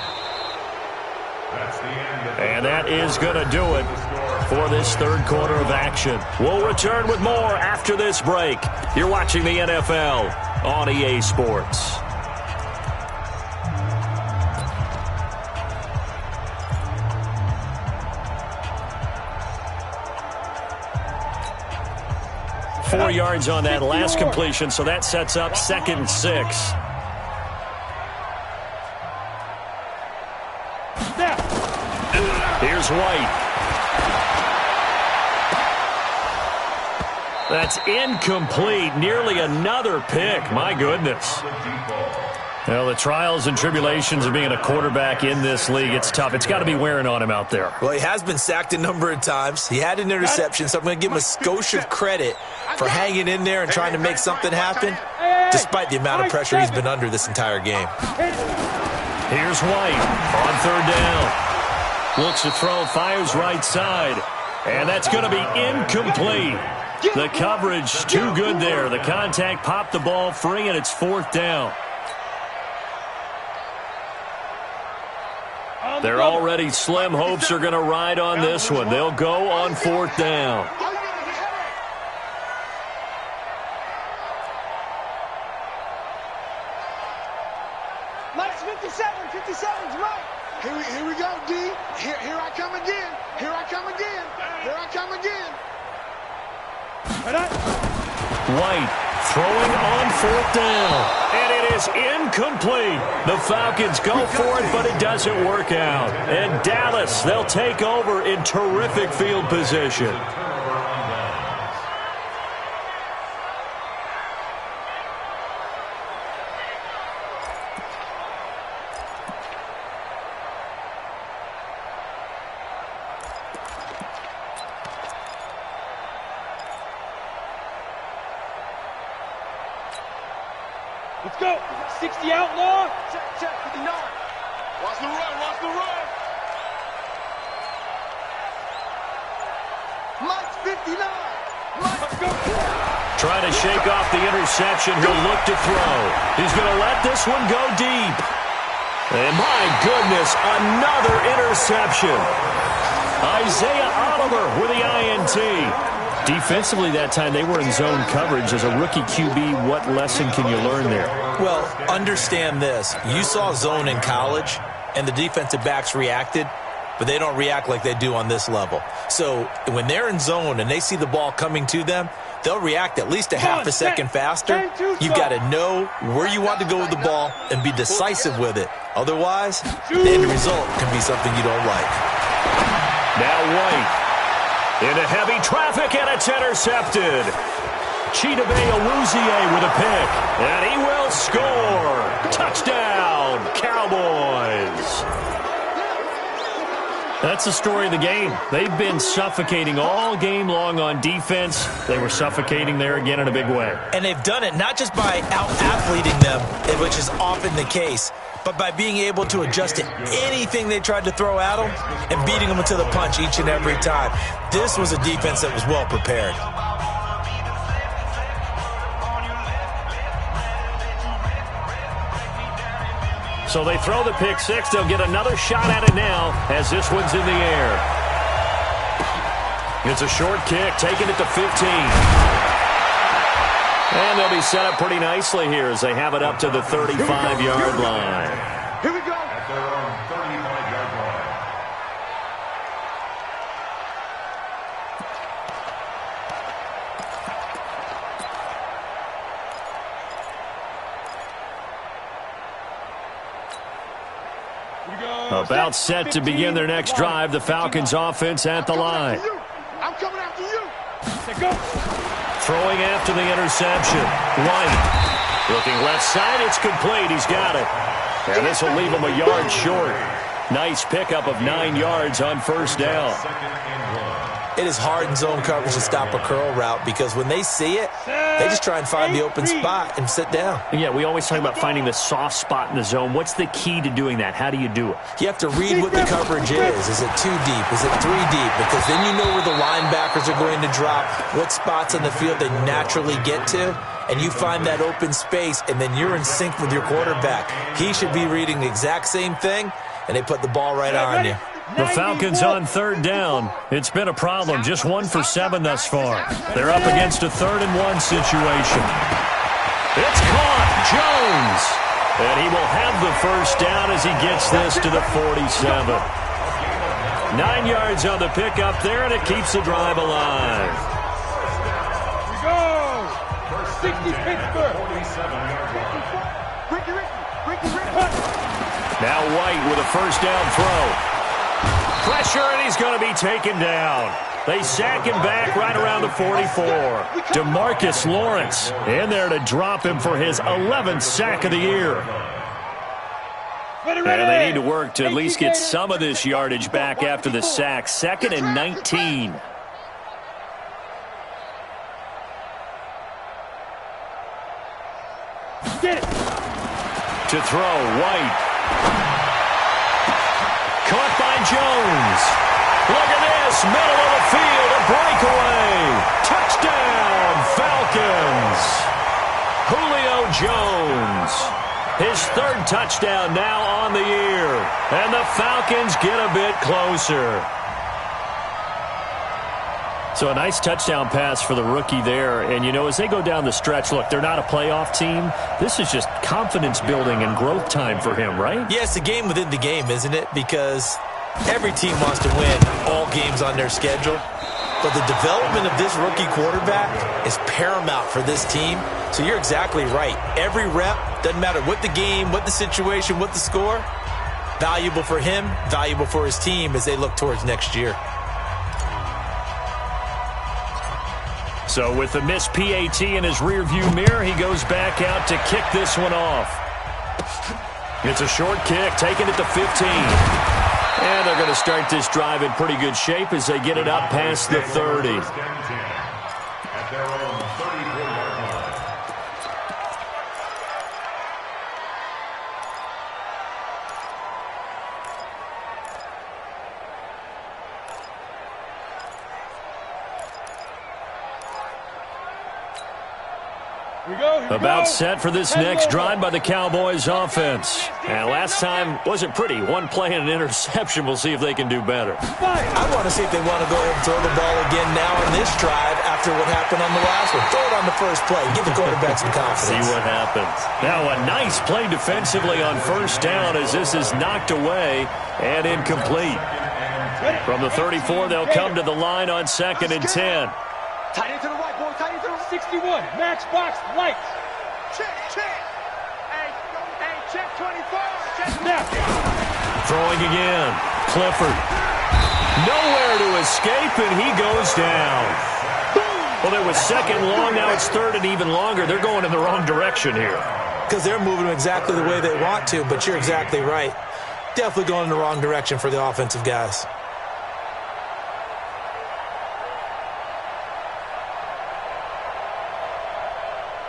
That's the end of And that is going to do it for this third quarter of action. We'll return with more after this break. You're watching the NFL on EA Sports. Four yards on that last completion, so that sets up 2nd and 6. Here's White. That's incomplete. Nearly another pick. My goodness. Well, the trials and tribulations of being a quarterback in this league, it's tough. It's got to be wearing on him out there. Well, he has been sacked a number of times. He had an interception, so I'm going to give him a skosh of credit for hanging in there and trying to make something happen, despite the amount of pressure he's been under this entire game. Here's White on 3rd down. Looks to throw, fires right side. And that's going to be incomplete. The coverage too good there. The contact popped the ball free, and it's 4th down. They're already slim hopes are going to ride on this one. They'll go on 4th down. Mike's 57. 57's Mike. Here we go, D. Here I come again. Here I come again. Here I come again. White throwing on 4th down. And it is incomplete. The Falcons go for it, but it doesn't work out. And Dallas, they'll take over in terrific field position. Let's go. 60 outlaw. Check 59. Watch the run. Watch the run. Mike's 59. Let's go. Trying to shake off the interception. He'll look to throw. He's going to let this one go deep. And my goodness, another interception. Isaiah Oliver with the INT. Defensively that time, they were in zone coverage. As a rookie QB, what lesson can you learn there? Well, understand this. You saw zone in college, and the defensive backs reacted, but they don't react like they do on this level. So when they're in zone and they see the ball coming to them, they'll react at least a half a second faster. You've got to know where you want to go with the ball and be decisive with it. Otherwise, the end result can be something you don't like. Now White into heavy traffic, and it's intercepted. Chidobe Awuzie with a pick, and he will score. Touchdown, Cowboys. That's the story of the game. They've been suffocating all game long on defense. They were suffocating there again in a big way. And they've done it not just by out-athleting them, which is often the case, but by being able to adjust to anything they tried to throw at them and beating them to the punch each and every time. This was a defense that was well prepared. So they throw the pick six. They'll get another shot at it now as this one's in the air. It's a short kick, taking it to 15. And they'll be set up pretty nicely here as they have it up to the 35-yard line. Here we go. At their own 35-yard line. About set to begin their next drive. The Falcons offense at the line. I'm coming after you. Go. Throwing after the interception. White. Looking left side. It's complete. He's got it. And this will leave him a yard short. Nice pickup of 9 yards on first down. It is hard in zone coverage to stop a curl route because when they see it, they just try and find the open spot and sit down. Yeah, we always talk about finding the soft spot in the zone. What's the key to doing that? How do you do it? You have to read what the coverage is. Is it 2 deep? Is it 3 deep? Because then you know where the linebackers are going to drop, what spots on the field they naturally get to, and you find that open space, and then you're in sync with your quarterback. He should be reading the exact same thing, and they put the ball right on you. The Falcons on third down. It's been a problem. Just 1 for 7 thus far. They're up against a 3rd-and-1 situation. It's caught. Jones. And he will have the first down as he gets this to the 47. 9 yards on the pickup there, and it keeps the drive alive. Go. 60 Pittsburgh. Now White with a first down throw. Pressure, and he's going to be taken down. They sack him back right around the 44. DeMarcus Lawrence in there to drop him for his 11th sack of the year. And they need to work to at least get some of this yardage back after the sack. 2nd and 19. Get it. To throw, White. Caught by Jones. Look at this. Middle of the field. A breakaway. Touchdown, Falcons. Julio Jones. His 3rd touchdown now on the year. And the Falcons get a bit closer. So a nice touchdown pass for the rookie there. And, you know, as they go down the stretch, look, they're not a playoff team. This is just confidence building and growth time for him, right? Yeah, it's a game within the game, isn't it? Because every team wants to win all games on their schedule. But the development of this rookie quarterback is paramount for this team. So you're exactly right. Every rep, doesn't matter what the game, what the situation, what the score, valuable for him, valuable for his team as they look towards next year. So with the missed PAT in his rearview mirror, he goes back out to kick this one off. It's a short kick, taking it to 15. And they're going to start this drive in pretty good shape as they get it up past the 30. At their own 34-yard line. About set for this next drive by the Cowboys offense. And last time wasn't pretty. 1 play and an interception. We'll see if they can do better. I want to see if they want to go ahead and throw the ball again now on this drive after what happened on the last one. Throw it on the first play. Give the quarterback some confidence. See what happens. Now a nice play defensively on first down as this is knocked away and incomplete. From the 34, they'll come to the line on 2nd and 10. Tight into the right, boy. Tight into the 61. Max box lights. check. Hey, check 24. Check Snap. Throwing again. Clifford. Nowhere to escape, and he goes down. Well, it was 2nd long. Now it's 3rd and even longer. They're going in the wrong direction here. Because they're moving exactly the way they want to, but you're exactly right. Definitely going in the wrong direction for the offensive guys.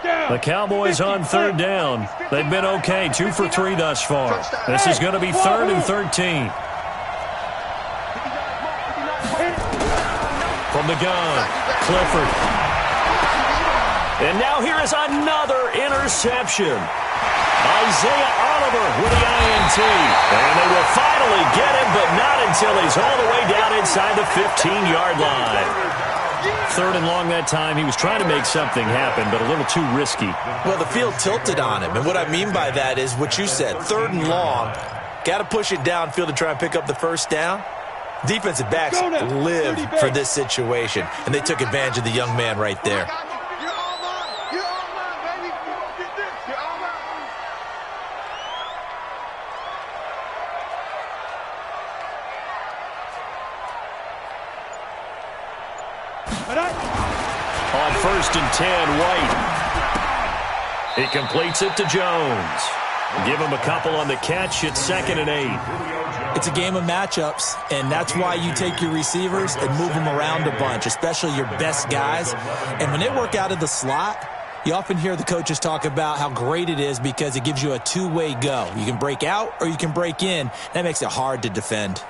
The Cowboys on 3rd down. They've been okay, 2 for 3 thus far. This is going to be 3rd and 13. From the gun, Clifford. And now here is another interception. Isaiah Oliver with the INT. And they will finally get him, but not until he's all the way down inside the 15-yard line. 3rd and long that time. He was trying to make something happen, but a little too risky. Well, the field tilted on him, and what I mean by that is what you said, 3rd and long. Got to push it downfield to try and pick up the first down. Defensive backs live for this situation, and they took advantage of the young man right there. On 1st and 10, White. He completes it to Jones. Give him a couple on the catch. It's 2nd and 8. It's a game of matchups, and that's why you take your receivers and move them around a bunch, especially your best guys. And when they work out of the slot, you often hear the coaches talk about how great it is because it gives you a two-way go. You can break out or you can break in. That makes it hard to defend.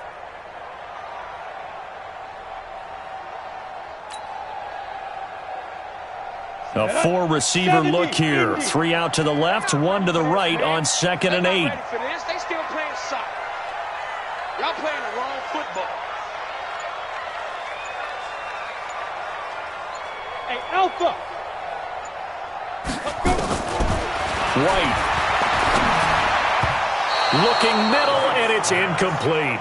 A 4-receiver look here. 3 out to the left, 1 to the right on 2nd and 8. They still playing soccer. Y'all playing the wrong football. Hey, Alpha. Let's go. White. Looking middle, and it's incomplete.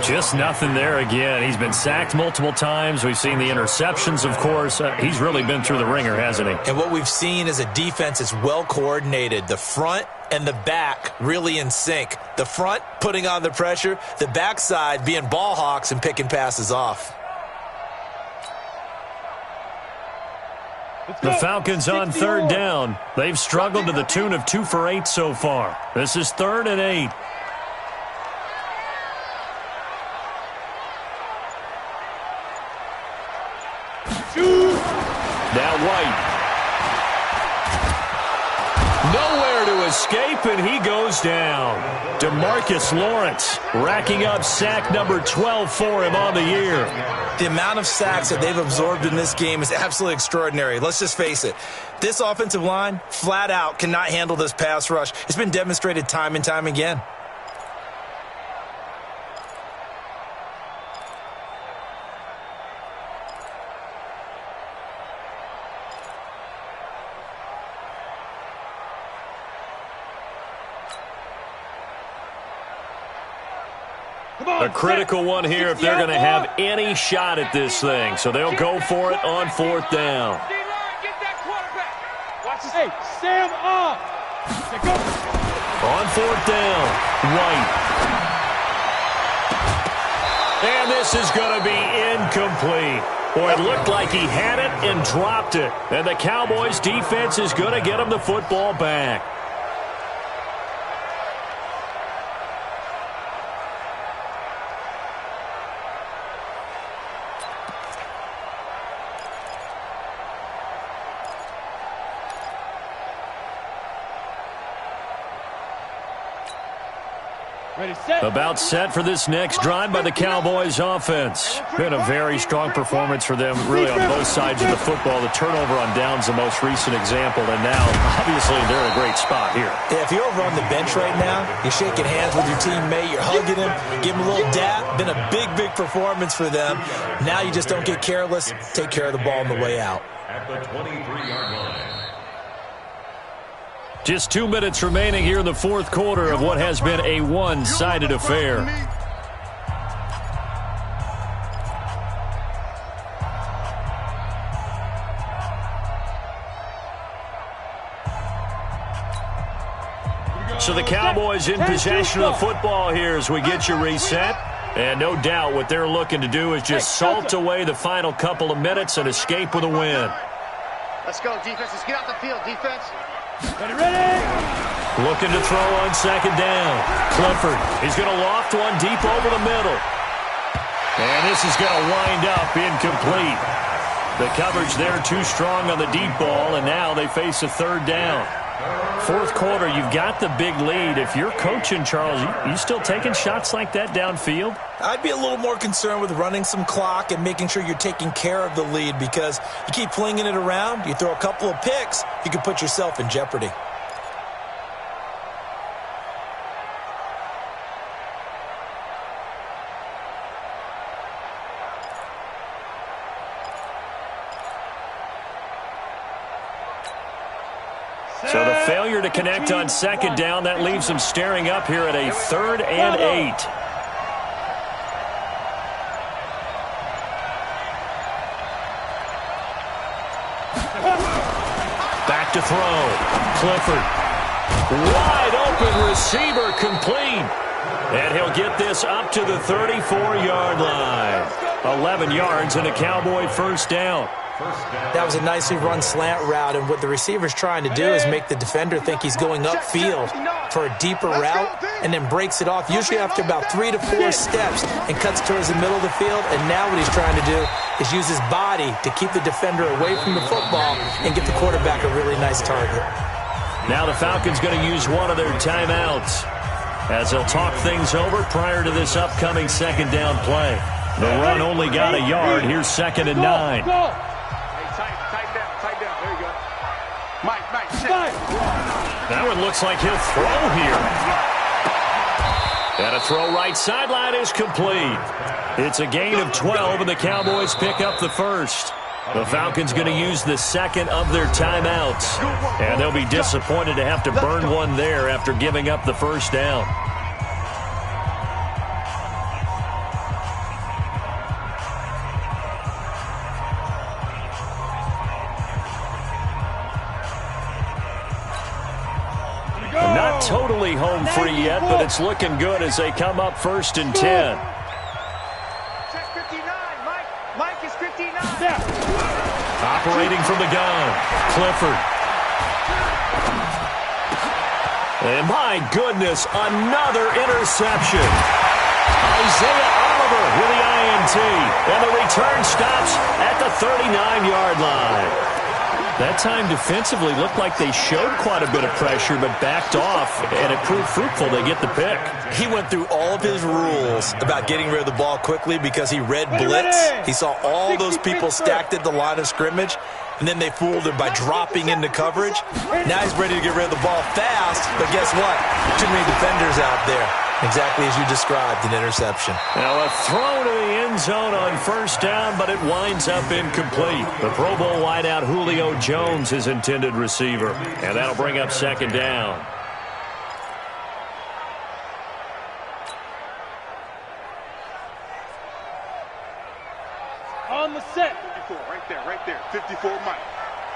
Just nothing there again. He's been sacked multiple times. We've seen the interceptions, of course. He's really been through the ringer, hasn't he? And what we've seen is a defense that's well coordinated. The front and the back really in sync. The front putting on the pressure, the backside being ball hawks and picking passes off. The Falcons on 3rd down. They've struggled to the tune of 2 for 8 so far. This is 3rd and 8. Now White. Nowhere to escape, and he goes down. DeMarcus Lawrence racking up sack number 12 for him on the year. The amount of sacks that they've absorbed in this game is absolutely extraordinary. Let's just face it. This offensive line, flat out, cannot handle this pass rush. It's been demonstrated time and time again. A critical one here if they're going to have any shot at this thing. So they'll go for it on 4th down. Hey, Sam up. On 4th down, White. And this is going to be incomplete. Boy, it looked like he had it and dropped it. And the Cowboys defense is going to get him the football back. About set for this next drive by the Cowboys offense. Been a very strong performance for them, really on both sides of the football. The turnover on downs the most recent example, and now, obviously, they're in a great spot here. Yeah, if you're over on the bench right now, you're shaking hands with your teammate, you're hugging him, give him a little dap. Been a big, big performance for them. Now you just don't get careless. Take care of the ball on the way out. At the 23-yard line. Just 2 minutes remaining here in the 4th quarter of what has been a one-sided affair. So the Cowboys in possession of the football here as we get you reset. And no doubt what they're looking to do is just salt away the final couple of minutes and escape with a win. Let's go, defense. Let's get off the field, defense. Ready? Looking to throw on 2nd down. Clifford, he's going to loft one deep over the middle. And this is going to wind up incomplete. The coverage there too strong on the deep ball, and now they face a 3rd down. 4th quarter, you've got the big lead. If you're coaching, Charles, you still taking shots like that downfield? I'd be a little more concerned with running some clock and making sure you're taking care of the lead, because you keep flinging it around, you throw a couple of picks, you can put yourself in jeopardy. So the failure to connect on second down, that leaves them staring up here at a 3rd and 8. Back to throw. Clifford. Wide open receiver, complete. And he'll get this up to the 34-yard line. 11 yards and a Cowboy first down. That was a nicely run slant route, and what the receiver's trying to do is make the defender think he's going upfield for a deeper route and then breaks it off, usually after about 3 to 4 steps, and cuts towards the middle of the field. And now what he's trying to do is use his body to keep the defender away from the football and get the quarterback a really nice target. Now the Falcons going to use one of their timeouts as they'll talk things over prior to this upcoming second down play. The run only got a yard. Here's 2nd and 9. Tight down. There you go. Mike, sit. That one looks like he'll throw here. And a throw right sideline is complete. It's a gain of 12, and the Cowboys pick up the first. The Falcons going to use the second of their timeouts. And they'll be disappointed to have to burn one there after giving up the first down. Not totally home free yet, but it's looking good as they come up 1st and 10. Check 59, Mike. Mike is 59. Operating from the gun, Clifford. And my goodness, another interception. Isaiah Oliver with the INT. And the return stops at the 39-yard line. That time defensively looked like they showed quite a bit of pressure but backed off, and it proved fruitful. They get the pick. He went through all of his rules about getting rid of the ball quickly because he read blitz. He saw all those people stacked at the line of scrimmage, and then they fooled him by dropping into coverage. Now he's ready to get rid of the ball fast, but guess what? Too many defenders out there. Exactly as you described, an interception. Now a throw to the end zone on first down, but it winds up incomplete. The Pro Bowl wideout Julio Jones is intended receiver, and that'll bring up second down. On the set. 54, right there. 54, Mike.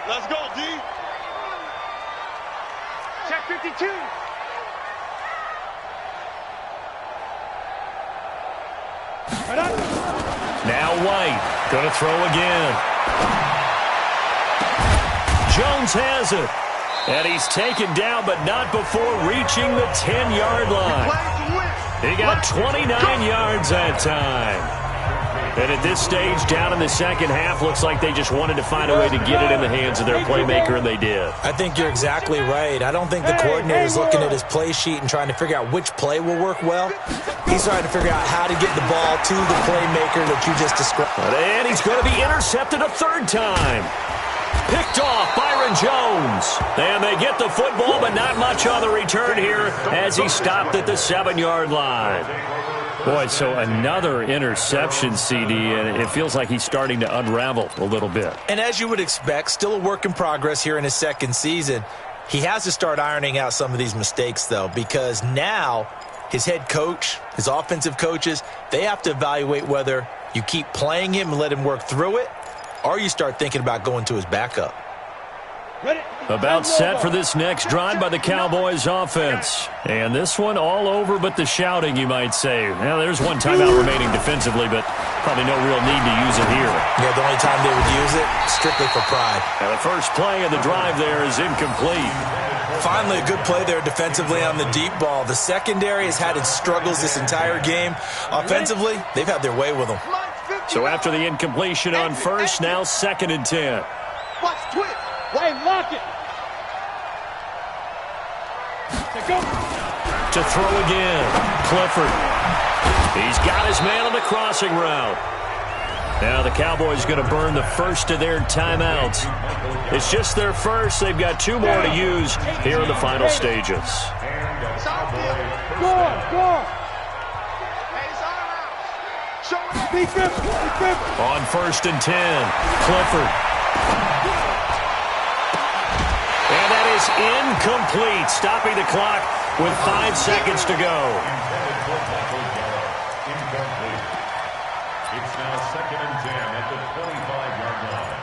Let's go, D. Check 52. Now White, going to throw again. Jones has it. And he's taken down, but not before reaching the 10-yard line. He got 29 yards that time. And at this stage, down in the second half, looks like they just wanted to find a way to get it in the hands of their playmaker, and they did. I think you're exactly right. I don't think the coordinator's looking at his play sheet and trying to figure out which play will work well. He's trying to figure out how to get the ball to the playmaker that you just described. And he's going to be intercepted a 3rd time. Picked off Byron Jones. And they get the football, but not much on the return here as he stopped at the 7-yard line. Boy, so another interception, CD, and it feels like he's starting to unravel a little bit. And as you would expect, still a work in progress here in his second season. He has to start ironing out some of these mistakes, though, because now his head coach, his offensive coaches, they have to evaluate whether you keep playing him and let him work through it, or you start thinking about going to his backup. About set for this next drive by the Cowboys offense. And this one all over but the shouting, you might say. Well, there's one timeout remaining defensively, but probably no real need to use it here. Yeah, the only time they would use it, strictly for pride. Now the first play of the drive there is incomplete. Finally, a good play there defensively on the deep ball. The secondary has had its struggles this entire game. Offensively, they've had their way with them. So after the incompletion on first, now 2nd and 10. Watch twitch. Wait, lock it. To throw again, Clifford. He's got his man on the crossing route. Now the Cowboys going to burn the first of their timeouts. It's just their first. They've got 2 more to use here in the final stages. On 1st and 10, Clifford. And that is incomplete, stopping the clock with 5 seconds to go. Incomplete. It's now 2nd and 10 at the 25-yard line.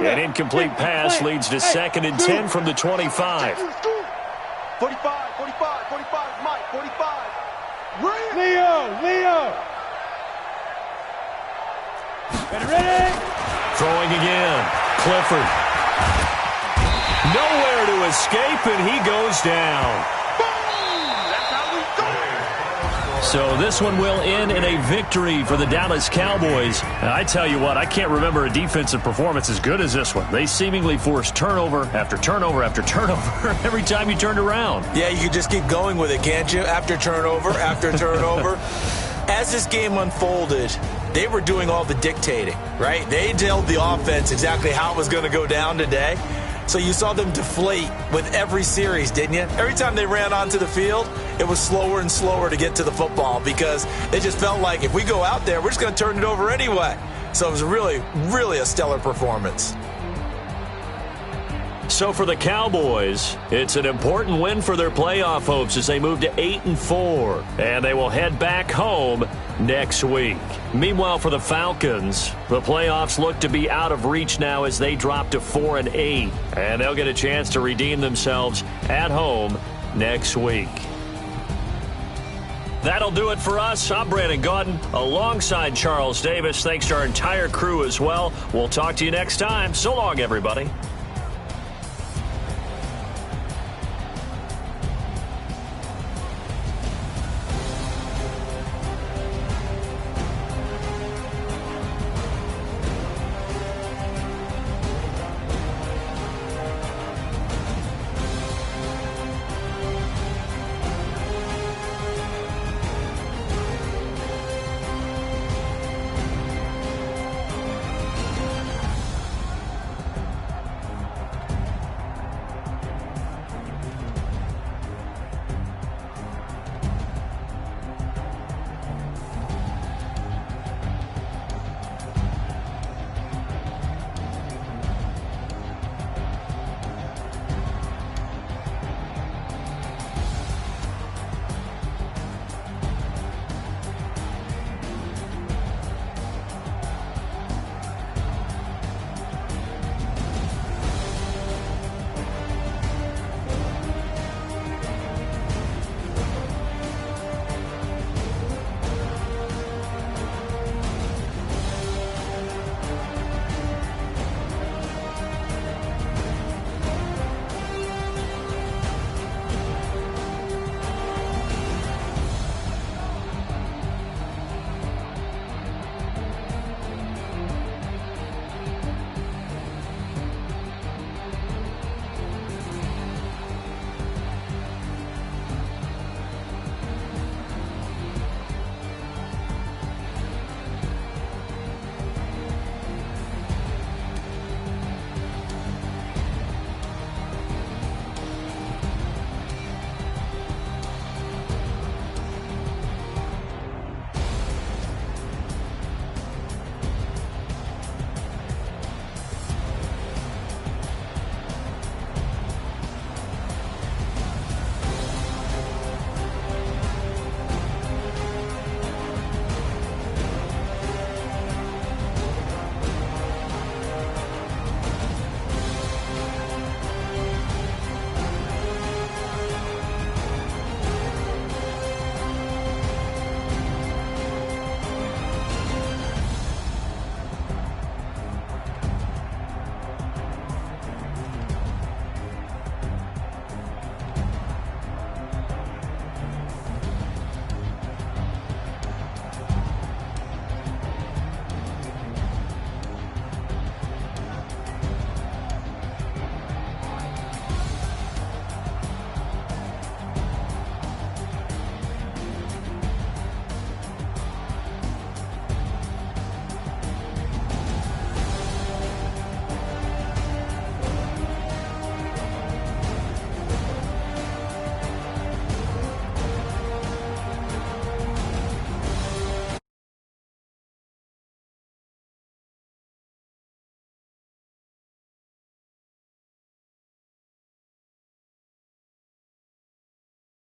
An incomplete pass leads to 2nd and 10 from the 25. 45, 45, Mike, 45. Leo. Ready? Throwing again. Clifford. Nowhere to escape, and he goes down. So this one will end in a victory for the Dallas Cowboys. And I tell you what, I can't remember a defensive performance as good as this one. They seemingly forced turnover after turnover after turnover every time you turned around. Yeah, you could just keep going with it, can't you? After turnover, after turnover. As this game unfolded, they were doing all the dictating, right? They told the offense exactly how it was going to go down today. So you saw them deflate with every series, didn't you? Every time they ran onto the field, it was slower and slower to get to the football because they just felt like if we go out there, we're just going to turn it over anyway. So it was really, really a stellar performance. So for the Cowboys, it's an important win for their playoff hopes as they move to 8-4, and they will head back home next week. Meanwhile, for the Falcons, the playoffs look to be out of reach now as they drop to 4-8, and they'll get a chance to redeem themselves at home next week. That'll do it for us. I'm Brandon Gaudin alongside Charles Davis. Thanks to our entire crew as well. We'll talk to you next time. So long, everybody.